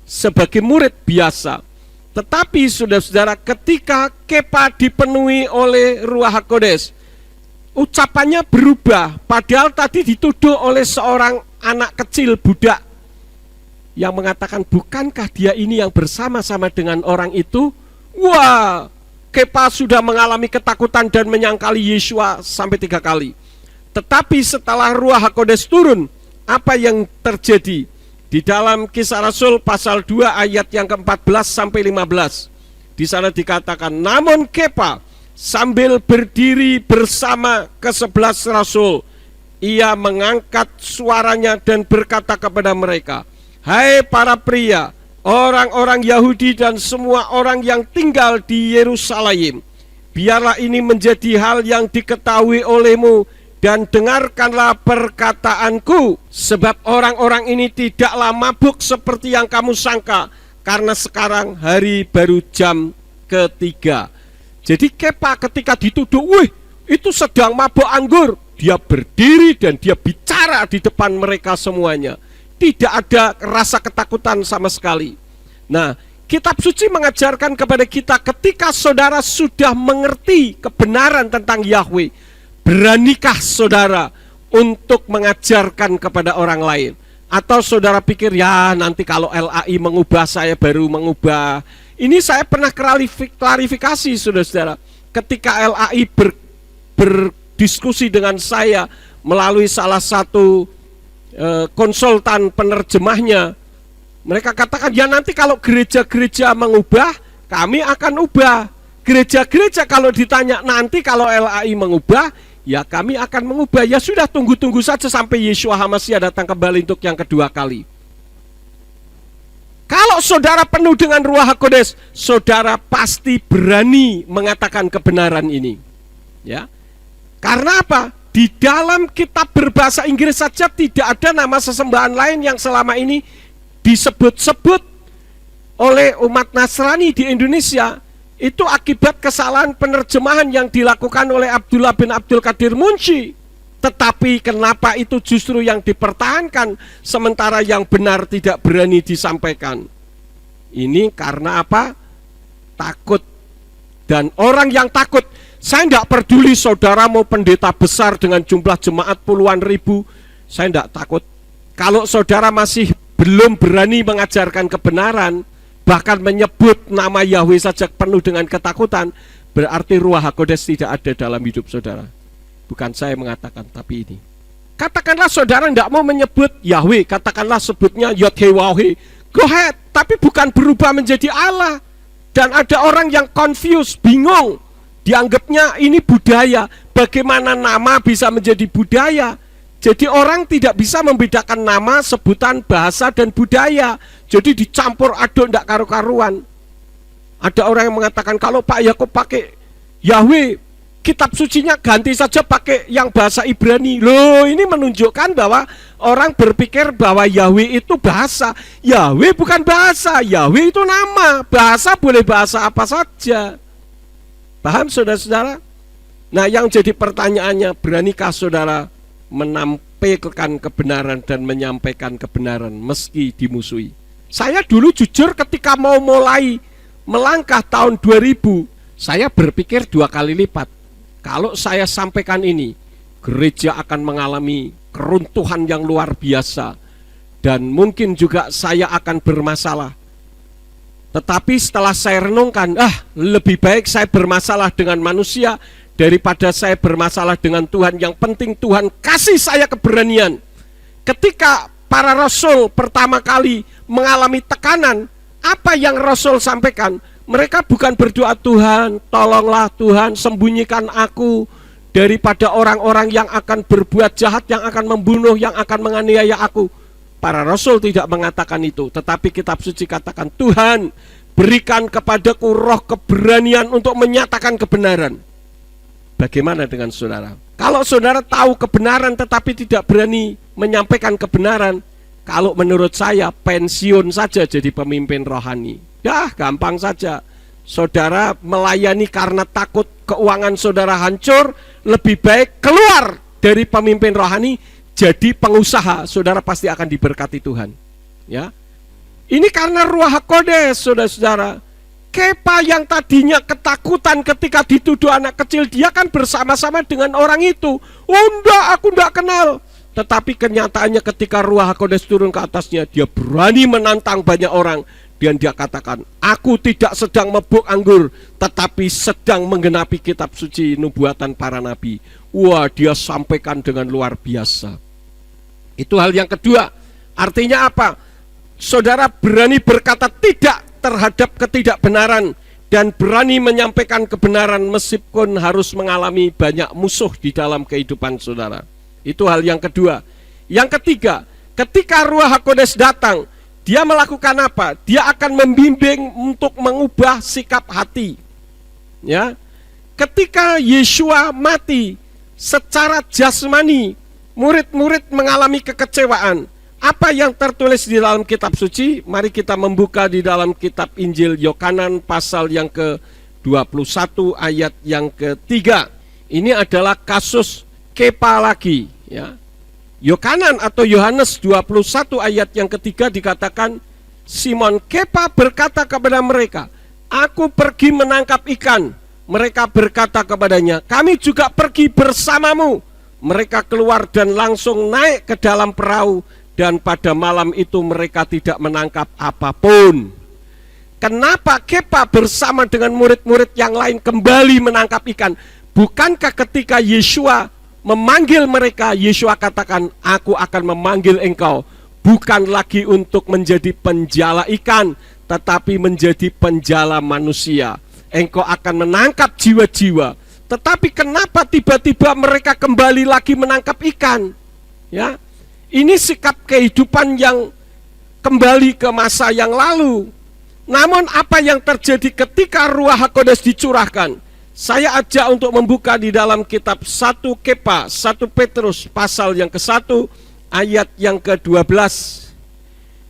sebagai murid biasa. Tetapi saudara-saudara, ketika Kepa dipenuhi oleh Ruach HaKodes, ucapannya berubah. Padahal tadi dituduh oleh seorang anak kecil budak yang mengatakan, bukankah dia ini yang bersama-sama dengan orang itu? Wah, Kepa sudah mengalami ketakutan dan menyangkali Yeshua sampai 3 kali. Tetapi setelah Ruach HaKodes turun, apa yang terjadi? Di dalam Kisah Rasul pasal 2 ayat yang ke-14 sampai 15. Di sana dikatakan, namun Kepa sambil berdiri bersama ke-11 rasul, ia mengangkat suaranya dan berkata kepada mereka, hai para pria, orang-orang Yahudi dan semua orang yang tinggal di Yerusalem, biarlah ini menjadi hal yang diketahui olehmu, dan dengarkanlah perkataanku, sebab orang-orang ini tidaklah mabuk seperti yang kamu sangka, karena sekarang hari baru jam ketiga. Jadi Kepa ketika dituduh, wih itu sedang mabuk anggur, dia berdiri dan dia bicara di depan mereka semuanya. Tidak ada rasa ketakutan sama sekali. Nah, kitab suci mengajarkan kepada kita, ketika saudara sudah mengerti kebenaran tentang Yahweh, beranikah saudara untuk mengajarkan kepada orang lain? Atau saudara pikir, ya nanti kalau LAI mengubah saya baru mengubah. Ini saya pernah klarifikasi saudara-saudara. Ketika LAI berdiskusi dengan saya melalui salah satu konsultan penerjemahnya, mereka katakan, ya nanti kalau gereja-gereja mengubah, kami akan ubah. Gereja-gereja kalau ditanya nanti kalau LAI mengubah, ya kami akan mengubah. Ya sudah, tunggu-tunggu saja sampai Yeshua HaMashiach datang kembali untuk yang kedua kali. Kalau saudara penuh dengan Ruach HaKodes, saudara pasti berani mengatakan kebenaran ini. Ya. Karena apa? Di dalam kitab berbahasa Inggris saja tidak ada nama sesembahan lain yang selama ini disebut-sebut oleh umat Nasrani di Indonesia. Itu akibat kesalahan penerjemahan yang dilakukan oleh Abdullah bin Abdul Qadir Munshi. Tetapi kenapa itu justru yang dipertahankan, sementara yang benar tidak berani disampaikan? Ini karena apa? Takut. Dan orang yang takut, saya tidak peduli saudara mau pendeta besar dengan jumlah jemaat puluhan ribu, saya tidak takut. Kalau saudara masih belum berani mengajarkan kebenaran, bahkan menyebut nama Yahweh saja penuh dengan ketakutan, berarti Ruach HaKodes tidak ada dalam hidup saudara. Bukan saya mengatakan, tapi ini. Katakanlah saudara tidak mau menyebut Yahweh, katakanlah sebutnya Yod-Heh-Waw-Heh. Go ahead, tapi bukan berubah menjadi Allah. Dan ada orang yang confused, bingung. Dianggapnya ini budaya. Bagaimana nama bisa menjadi budaya? Jadi orang tidak bisa membedakan nama, sebutan, bahasa, dan budaya. Jadi dicampur aduk, tidak karu-karuan. Ada orang yang mengatakan, kalau Pak Yakub pakai Yahweh, kitab sucinya ganti saja pakai yang bahasa Ibrani. Loh, ini menunjukkan bahwa orang berpikir bahwa Yahweh itu bahasa. Yahweh bukan bahasa, Yahweh itu nama. Bahasa boleh bahasa apa saja. Paham saudara-saudara? Nah, yang jadi pertanyaannya, beranikah saudara menampilkan kebenaran dan menyampaikan kebenaran meski dimusuhi? Saya dulu jujur ketika mau mulai melangkah tahun 2000, saya berpikir 2 kali lipat. Kalau saya sampaikan ini, gereja akan mengalami keruntuhan yang luar biasa, dan mungkin juga saya akan bermasalah. Tetapi setelah saya renungkan, lebih baik saya bermasalah dengan manusia daripada saya bermasalah dengan Tuhan. Yang penting Tuhan kasih saya keberanian. Ketika para rasul pertama kali mengalami tekanan, apa yang rasul sampaikan? Mereka bukan berdoa, Tuhan tolonglah, Tuhan sembunyikan aku daripada orang-orang yang akan berbuat jahat, yang akan membunuh, yang akan menganiaya aku. Para rasul tidak mengatakan itu, tetapi kitab suci katakan, Tuhan berikan kepadaku roh keberanian untuk menyatakan kebenaran. Bagaimana dengan saudara? Kalau saudara tahu kebenaran tetapi tidak berani menyampaikan kebenaran. Kalau menurut saya pensiun saja jadi pemimpin rohani. Ya gampang saja. Saudara melayani karena takut keuangan saudara hancur, lebih baik keluar dari pemimpin rohani jadi pengusaha. Saudara pasti akan diberkati Tuhan. Ya. Ini karena Ruach HaKodes, saudara-saudara. Kepa yang tadinya ketakutan ketika dituduh anak kecil, dia kan bersama-sama dengan orang itu. Oh enggak, aku enggak kenal. Tetapi kenyataannya ketika Ruach HaKodes turun ke atasnya, dia berani menantang banyak orang. Dan dia katakan, aku tidak sedang mabuk anggur, tetapi sedang menggenapi kitab suci nubuatan para nabi. Wah, dia sampaikan dengan luar biasa. Itu hal yang kedua. Artinya apa? Saudara berani berkata tidak terhadap ketidakbenaran dan berani menyampaikan kebenaran meskipun harus mengalami banyak musuh di dalam kehidupan saudara. Itu hal yang kedua. Yang ketiga, ketika Ruach HaKodes datang, dia melakukan apa? Dia akan membimbing untuk mengubah sikap hati. Ya. Ketika Yeshua mati secara jasmani, murid-murid mengalami kekecewaan. Apa yang tertulis di dalam kitab suci? Mari kita membuka di dalam kitab Injil Yohanan pasal yang ke-21 ayat yang ketiga. Ini adalah kasus Kepa lagi, ya. Yohanan atau Yohanes 21 ayat yang ketiga dikatakan, Simon Kepa berkata kepada mereka, aku pergi menangkap ikan. Mereka berkata kepadanya, kami juga pergi bersamamu. Mereka keluar dan langsung naik ke dalam perahu, dan pada malam itu mereka tidak menangkap apapun. Kenapa Kepa bersama dengan murid-murid yang lain kembali menangkap ikan? Bukankah ketika Yeshua memanggil mereka, Yeshua katakan, aku akan memanggil engkau bukan lagi untuk menjadi penjala ikan, tetapi menjadi penjala manusia. Engkau akan menangkap jiwa-jiwa. Tetapi kenapa tiba-tiba mereka kembali lagi menangkap ikan? Ya, ini sikap kehidupan yang kembali ke masa yang lalu. Namun apa yang terjadi ketika Ruach HaKodes dicurahkan? Saya ajak untuk membuka di dalam kitab 1 Kepa, 1 Petrus pasal yang ke-1 ayat yang ke-12.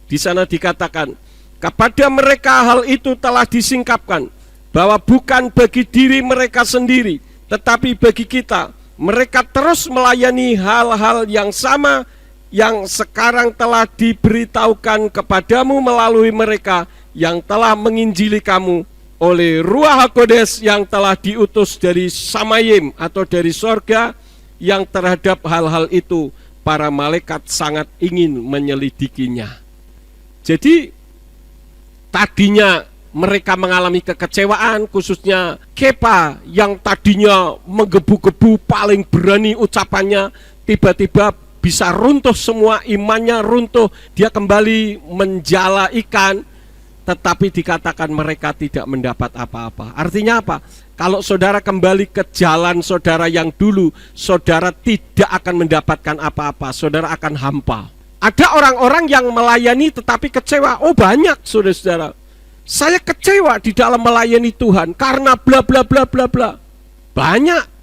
Di sana dikatakan, kepada mereka hal itu telah disingkapkan, bahwa bukan bagi diri mereka sendiri, tetapi bagi kita. Mereka terus melayani hal-hal yang sama yang sekarang telah diberitahukan kepadamu melalui mereka yang telah menginjili kamu oleh Ruach HaKodes yang telah diutus dari Samayim atau dari sorga, yang terhadap hal-hal itu para malaikat sangat ingin menyelidikinya. Jadi tadinya mereka mengalami kekecewaan, khususnya Kepa yang tadinya menggebu-gebu paling berani ucapannya, tiba-tiba bisa runtuh semua, imannya runtuh, dia kembali menjala ikan. Tetapi dikatakan mereka tidak mendapat apa-apa. Artinya apa? Kalau saudara kembali ke jalan saudara yang dulu, saudara tidak akan mendapatkan apa-apa. Saudara akan hampa. Ada orang-orang yang melayani tetapi kecewa. Oh banyak saudara-saudara. Saya kecewa di dalam melayani Tuhan karena bla bla bla bla bla. Banyak.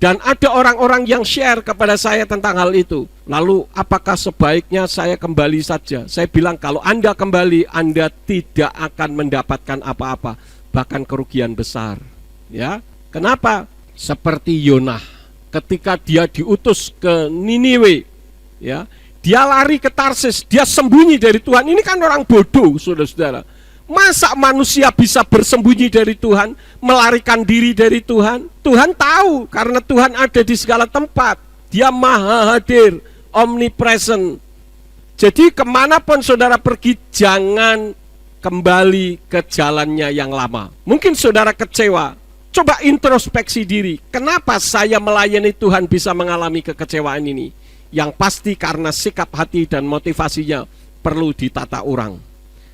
Dan ada orang-orang yang share kepada saya tentang hal itu. Lalu apakah sebaiknya saya kembali saja? Saya bilang kalau Anda kembali, Anda tidak akan mendapatkan apa-apa, bahkan kerugian besar. Ya, kenapa? Seperti Yonah, ketika dia diutus ke Niniwe, ya, dia lari ke Tarsis, dia sembunyi dari Tuhan. Ini kan orang bodoh, saudara-saudara. Masa manusia bisa bersembunyi dari Tuhan, melarikan diri dari Tuhan? Tuhan tahu, karena Tuhan ada di segala tempat. Dia maha hadir, omnipresent. Jadi kemanapun saudara pergi, jangan kembali ke jalannya yang lama. Mungkin saudara kecewa, coba introspeksi diri. Kenapa saya melayani Tuhan bisa mengalami kekecewaan ini? Yang pasti karena sikap hati dan motivasinya perlu ditata ulang.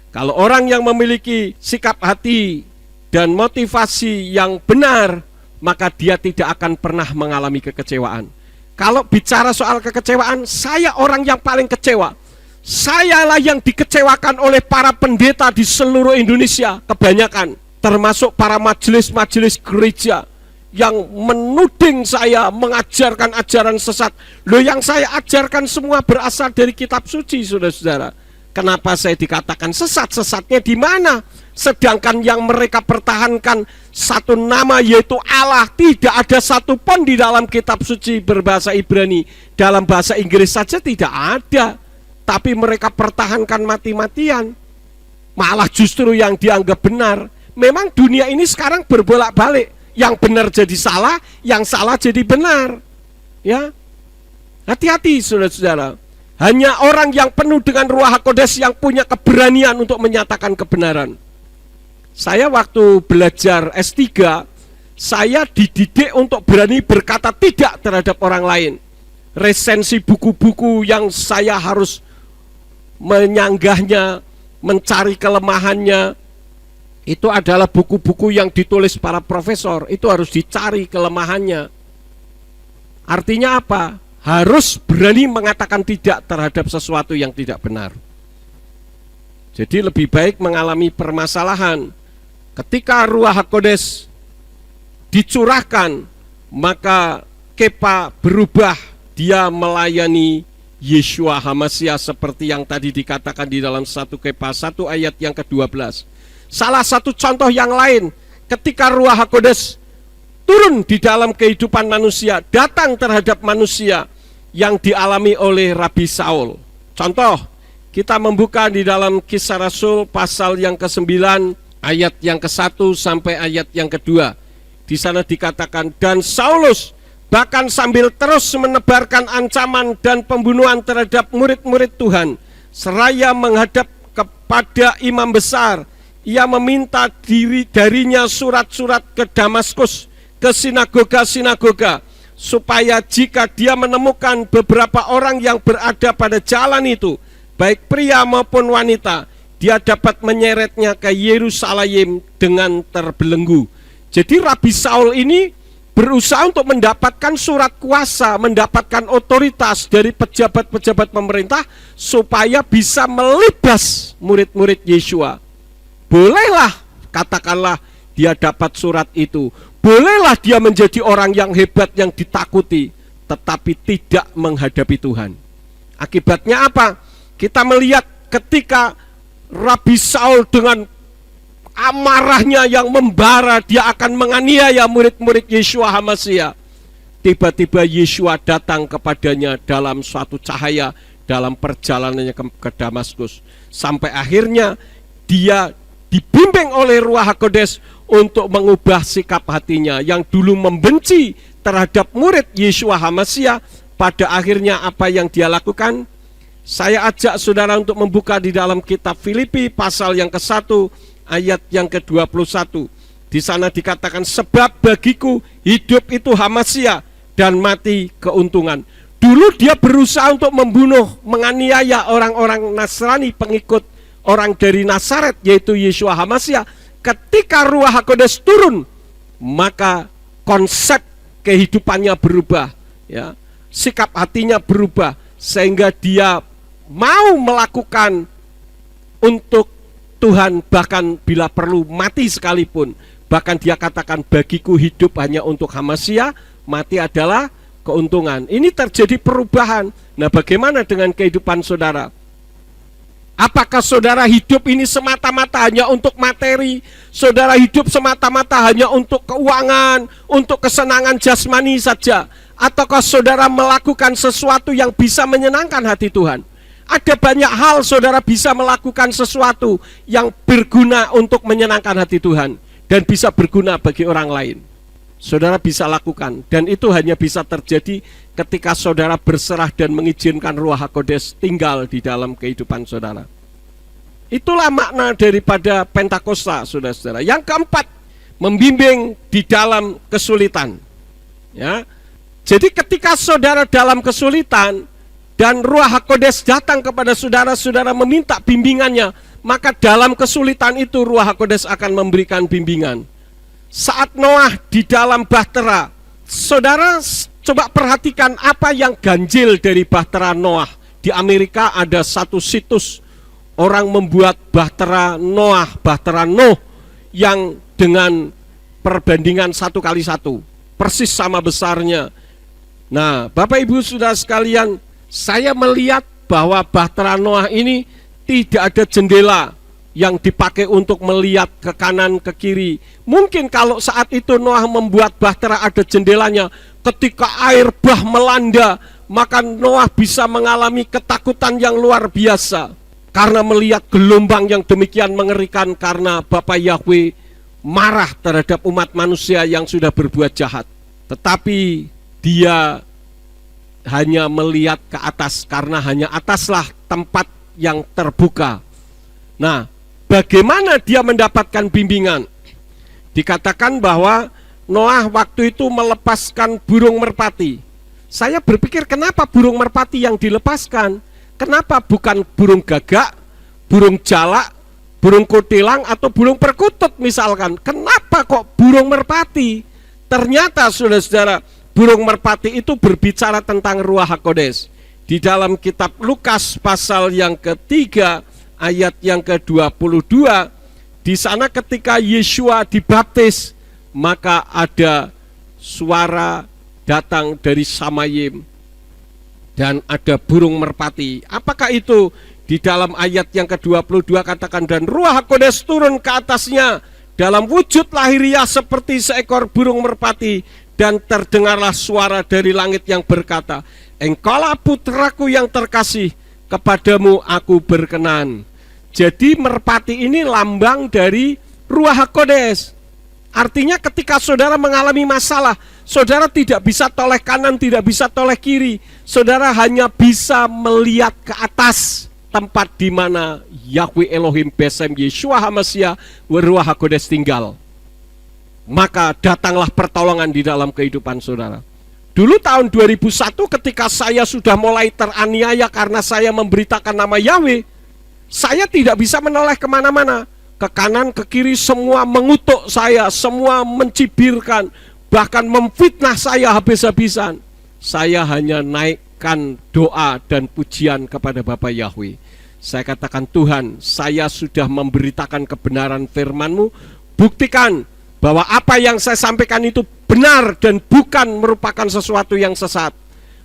Kalau orang yang memiliki sikap hati dan motivasi yang benar, maka dia tidak akan pernah mengalami kekecewaan. Kalau bicara soal kekecewaan, saya orang yang paling kecewa. Sayalah yang dikecewakan oleh para pendeta di seluruh Indonesia, kebanyakan, termasuk para majelis-majelis gereja yang menuding saya mengajarkan ajaran sesat. Loh, yang saya ajarkan semua berasal dari kitab suci, saudara-saudara. Kenapa saya dikatakan sesat? Sesatnya di mana? Sedangkan yang mereka pertahankan satu nama, yaitu Allah. Tidak ada satupun di dalam kitab suci berbahasa Ibrani. Dalam bahasa Inggris saja tidak ada. Tapi mereka pertahankan mati-matian. Malah justru yang dianggap benar. Memang dunia ini sekarang berbolak-balik. Yang benar jadi salah, yang salah jadi benar. Ya, hati-hati saudara-saudara. Hanya orang yang penuh dengan Ruach HaKodes yang punya keberanian untuk menyatakan kebenaran. Saya waktu belajar S3, saya dididik untuk berani berkata tidak terhadap orang lain. Resensi buku-buku yang saya harus menyanggahnya, mencari kelemahannya, itu adalah buku-buku yang ditulis para profesor. Itu harus dicari kelemahannya. Artinya apa? Harus berani mengatakan tidak terhadap sesuatu yang tidak benar. Jadi lebih baik mengalami permasalahan. Ketika Ruach HaKodes dicurahkan, maka Kepa berubah. Dia melayani Yeshua HaMasiah seperti yang tadi dikatakan di dalam 1 Kepa 1 ayat yang ke-12. Salah satu contoh yang lain, ketika Ruach HaKodes turun di dalam kehidupan manusia, datang terhadap manusia yang dialami oleh Rabi Saul. Contoh, kita membuka di dalam Kisah Rasul pasal yang ke-9 ayat yang ke-1 sampai ayat yang ke-2. Di sana dikatakan, dan Saulus bahkan sambil terus menebarkan ancaman dan pembunuhan terhadap murid-murid Tuhan, seraya menghadap kepada imam besar, ia meminta darinya surat-surat ke Damaskus, ke sinagoga-sinagoga, supaya jika dia menemukan beberapa orang yang berada pada jalan itu, baik pria maupun wanita, dia dapat menyeretnya ke Yerusalem dengan terbelenggu. Jadi Rabi Saul ini berusaha untuk mendapatkan surat kuasa, mendapatkan otoritas dari pejabat-pejabat pemerintah supaya bisa melibas murid-murid Yeshua. Bolehlah, katakanlah dia dapat surat itu. Bolehlah dia menjadi orang yang hebat, yang ditakuti, tetapi tidak menghadapi Tuhan. Akibatnya apa? Kita melihat ketika Rabi Saul dengan amarahnya yang membara, dia akan menganiaya murid-murid Yeshua HaMasiah. Tiba-tiba Yeshua datang kepadanya dalam suatu cahaya dalam perjalanannya ke Damaskus. Sampai akhirnya dia dibimbing oleh Ruach HaKodes untuk mengubah sikap hatinya yang dulu membenci terhadap murid Yeshua HaMasiah. Pada akhirnya apa yang dia lakukan? Saya ajak saudara untuk membuka di dalam kitab Filipi pasal yang ke-1 ayat yang ke-21. Di sana dikatakan, sebab bagiku hidup itu HaMasiah dan mati keuntungan. Dulu dia berusaha untuk membunuh, menganiaya orang-orang Nasrani, pengikut orang dari Nazaret, yaitu Yeshua HaMasiah. Ketika Ruach HaKodes turun, maka konsep kehidupannya berubah, ya. Sikap hatinya berubah, sehingga dia mau melakukan untuk Tuhan, bahkan bila perlu mati sekalipun. Bahkan dia katakan, bagiku hidup hanya untuk HaMasiah, mati adalah keuntungan. Ini terjadi perubahan. Nah, bagaimana dengan kehidupan saudara? Apakah saudara hidup ini semata-mata hanya untuk materi? Saudara hidup semata-mata hanya untuk keuangan, untuk kesenangan jasmani saja? Ataukah saudara melakukan sesuatu yang bisa menyenangkan hati Tuhan? Ada banyak hal saudara bisa melakukan sesuatu yang berguna untuk menyenangkan hati Tuhan dan bisa berguna bagi orang lain. Saudara bisa lakukan, dan itu hanya bisa terjadi ketika saudara berserah dan mengizinkan Ruach HaKodes tinggal di dalam kehidupan saudara. Itulah makna daripada Pentakosta, saudara-saudara. Yang keempat, membimbing di dalam kesulitan. Ya, jadi ketika saudara dalam kesulitan dan Ruach HaKodes datang kepada saudara, saudara meminta bimbingannya, maka dalam kesulitan itu Ruach HaKodes akan memberikan bimbingan. Saat Noah di dalam bahtera, saudara coba perhatikan apa yang ganjil dari bahtera Noah. Di Amerika ada satu situs, orang membuat bahtera Noah, bahtera Nuh, yang dengan perbandingan 1:1. persis sama besarnya. Nah, Bapak Ibu Saudara sekalian, saya melihat bahwa Bahtera Noah ini tidak ada jendela yang dipakai untuk melihat ke kanan ke kiri. Mungkin kalau saat itu Noah membuat bahtera ada jendelanya, ketika air bah melanda, maka Noah bisa mengalami ketakutan yang luar biasa karena melihat gelombang yang demikian mengerikan, karena Bapa Yahweh marah terhadap umat manusia yang sudah berbuat jahat. Tetapi dia hanya melihat ke atas, karena hanya ataslah tempat yang terbuka. Nah, bagaimana dia mendapatkan bimbingan? Dikatakan bahwa Noah waktu itu melepaskan burung merpati. Saya berpikir, kenapa burung merpati yang dilepaskan? Kenapa bukan burung gagak, burung jalak, burung kutilang, atau burung perkutut misalkan? Kenapa kok burung merpati? Ternyata saudara-saudara, burung merpati itu berbicara tentang Ruach HaKodes. Di dalam kitab Lukas pasal yang ketiga ayat yang ke-22, di sana ketika Yeshua dibaptis, maka ada suara datang dari Samayim dan ada burung merpati. Apakah itu? Di dalam ayat yang ke-22 katakan, dan Ruach HaKodes turun ke atasnya dalam wujud lahiriah seperti seekor burung merpati, dan terdengarlah suara dari langit yang berkata, Engkaulah putraku yang terkasih, kepadamu aku berkenan. Jadi merpati ini lambang dari Ruach HaKodes. Artinya ketika saudara mengalami masalah, saudara tidak bisa toleh kanan, tidak bisa toleh kiri. Saudara hanya bisa melihat ke atas, tempat di mana Yahweh Elohim Besem Yeshua HaMashiach Ruach HaKodes tinggal. Maka datanglah pertolongan di dalam kehidupan saudara. Dulu tahun 2001 ketika saya sudah mulai teraniaya karena saya memberitakan nama Yahweh, saya tidak bisa menoleh kemana-mana. Ke kanan, ke kiri, semua mengutuk saya, semua mencibirkan, bahkan memfitnah saya habis-habisan. Saya hanya naikkan doa dan pujian kepada Bapa Yahweh. Saya katakan, Tuhan, saya sudah memberitakan kebenaran firman-Mu, buktikan bahwa apa yang saya sampaikan itu benar dan bukan merupakan sesuatu yang sesat.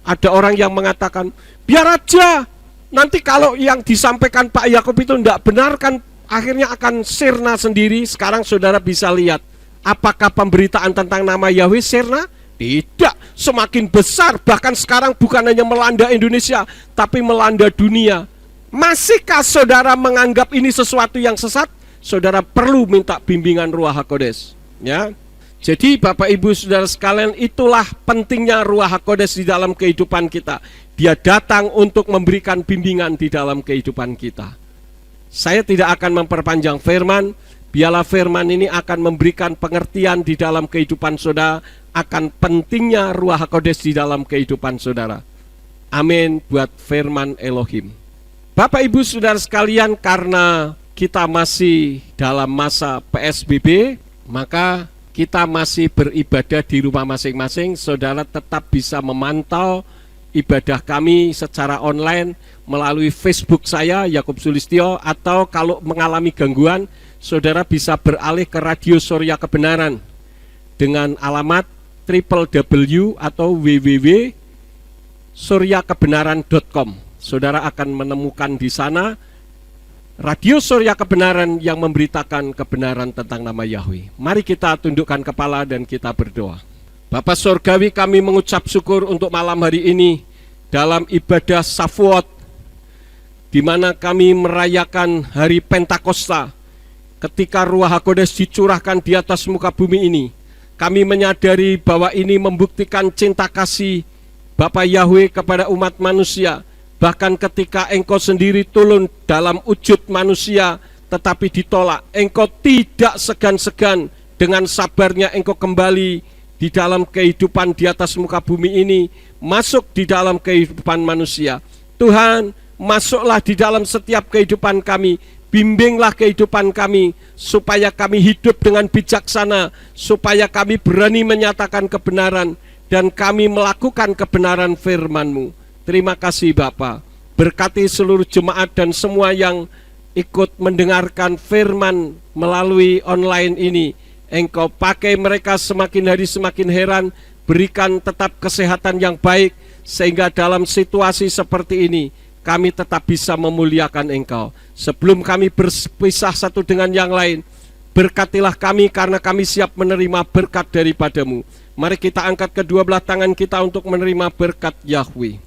Ada orang yang mengatakan, biar aja, nanti kalau yang disampaikan Pak Yakub itu tidak benar kan akhirnya akan sirna sendiri. Sekarang saudara bisa lihat, apakah pemberitaan tentang nama Yahweh sirna? Tidak, semakin besar. Bahkan sekarang bukan hanya melanda Indonesia, tapi melanda dunia. Masihkah saudara menganggap ini sesuatu yang sesat? Saudara perlu minta bimbingan Ruach HaKodes. Ya, jadi Bapak Ibu Saudara sekalian, itulah pentingnya Ruach HaKodes di dalam kehidupan kita. Dia datang untuk memberikan bimbingan di dalam kehidupan kita. Saya tidak akan memperpanjang firman. Biarlah firman ini akan memberikan pengertian di dalam kehidupan saudara akan pentingnya Ruach HaKodes di dalam kehidupan saudara. Amin buat firman Elohim. Bapak Ibu Saudara sekalian, karena kita masih dalam masa PSBB, maka kita masih beribadah di rumah masing-masing. Saudara tetap bisa memantau ibadah kami secara online melalui Facebook saya, Yakub Sulistyo, atau kalau mengalami gangguan, saudara bisa beralih ke Radio Surya Kebenaran dengan alamat www atau www.suryakebenaran.com. Saudara akan menemukan di sana Radio Surya Kebenaran yang memberitakan kebenaran tentang nama Yahweh. Mari kita tundukkan kepala dan kita berdoa. Bapa Surgawi, kami mengucap syukur untuk malam hari ini dalam ibadah Shavuot, di mana kami merayakan hari Pentakosta, ketika Ruach HaKodes dicurahkan di atas muka bumi ini. Kami menyadari bahwa ini membuktikan cinta kasih Bapa Yahweh kepada umat manusia. Bahkan ketika Engkau sendiri turun dalam wujud manusia tetapi ditolak, Engkau tidak segan-segan, dengan sabarnya Engkau kembali di dalam kehidupan di atas muka bumi ini, masuk di dalam kehidupan manusia. Tuhan, masuklah di dalam setiap kehidupan kami, bimbinglah kehidupan kami, supaya kami hidup dengan bijaksana, supaya kami berani menyatakan kebenaran, dan kami melakukan kebenaran firman-Mu. Terima kasih Bapa. Berkati seluruh jemaat dan semua yang ikut mendengarkan firman melalui online ini. Engkau pakai mereka semakin hari semakin heran, berikan tetap kesehatan yang baik, sehingga dalam situasi seperti ini kami tetap bisa memuliakan Engkau. Sebelum kami berpisah satu dengan yang lain, berkatilah kami karena kami siap menerima berkat daripadamu. Mari kita angkat kedua belah tangan kita untuk menerima berkat Yahweh.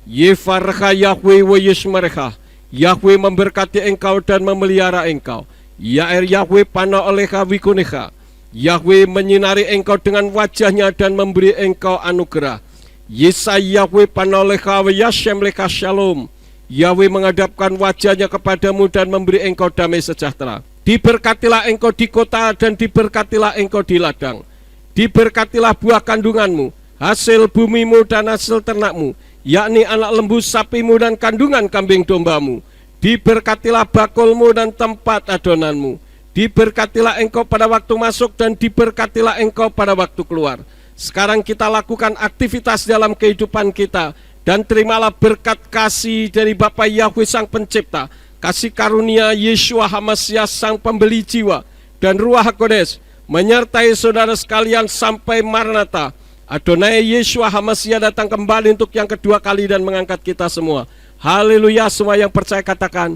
Yefarcha Yahweh wa yishmerecha. Yahweh memberkati engkau dan memelihara engkau. Yair Yahweh pana olecha wikunecha. Yahweh menyinari engkau dengan wajahnya dan memberi engkau anugerah. Yesai Yahweh pana olecha wa yashem lecha shalom. Yahweh menghadapkan wajahnya kepadamu dan memberi engkau damai sejahtera. Diberkatilah engkau di kota dan diberkatilah engkau di ladang. Diberkatilah buah kandunganmu, hasil bumimu dan hasil ternakmu, yakni anak lembu sapimu dan kandungan kambing dombamu. Diberkatilah bakulmu dan tempat adonanmu. Diberkatilah engkau pada waktu masuk dan diberkatilah engkau pada waktu keluar. Sekarang kita lakukan aktivitas dalam kehidupan kita, dan terimalah berkat kasih dari Bapa Yahweh Sang Pencipta, kasih karunia Yeshua HaMashiach Sang Pembeli jiwa, dan Ruach HaKodes menyertai saudara sekalian sampai Maranatha. Adonai Yeshua HaMashiach datang kembali untuk yang kedua kali dan mengangkat kita semua. Haleluya, semua yang percaya katakan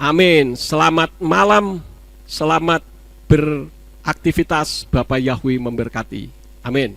amin. Selamat malam, selamat beraktivitas, Bapa Yahweh memberkati. Amin.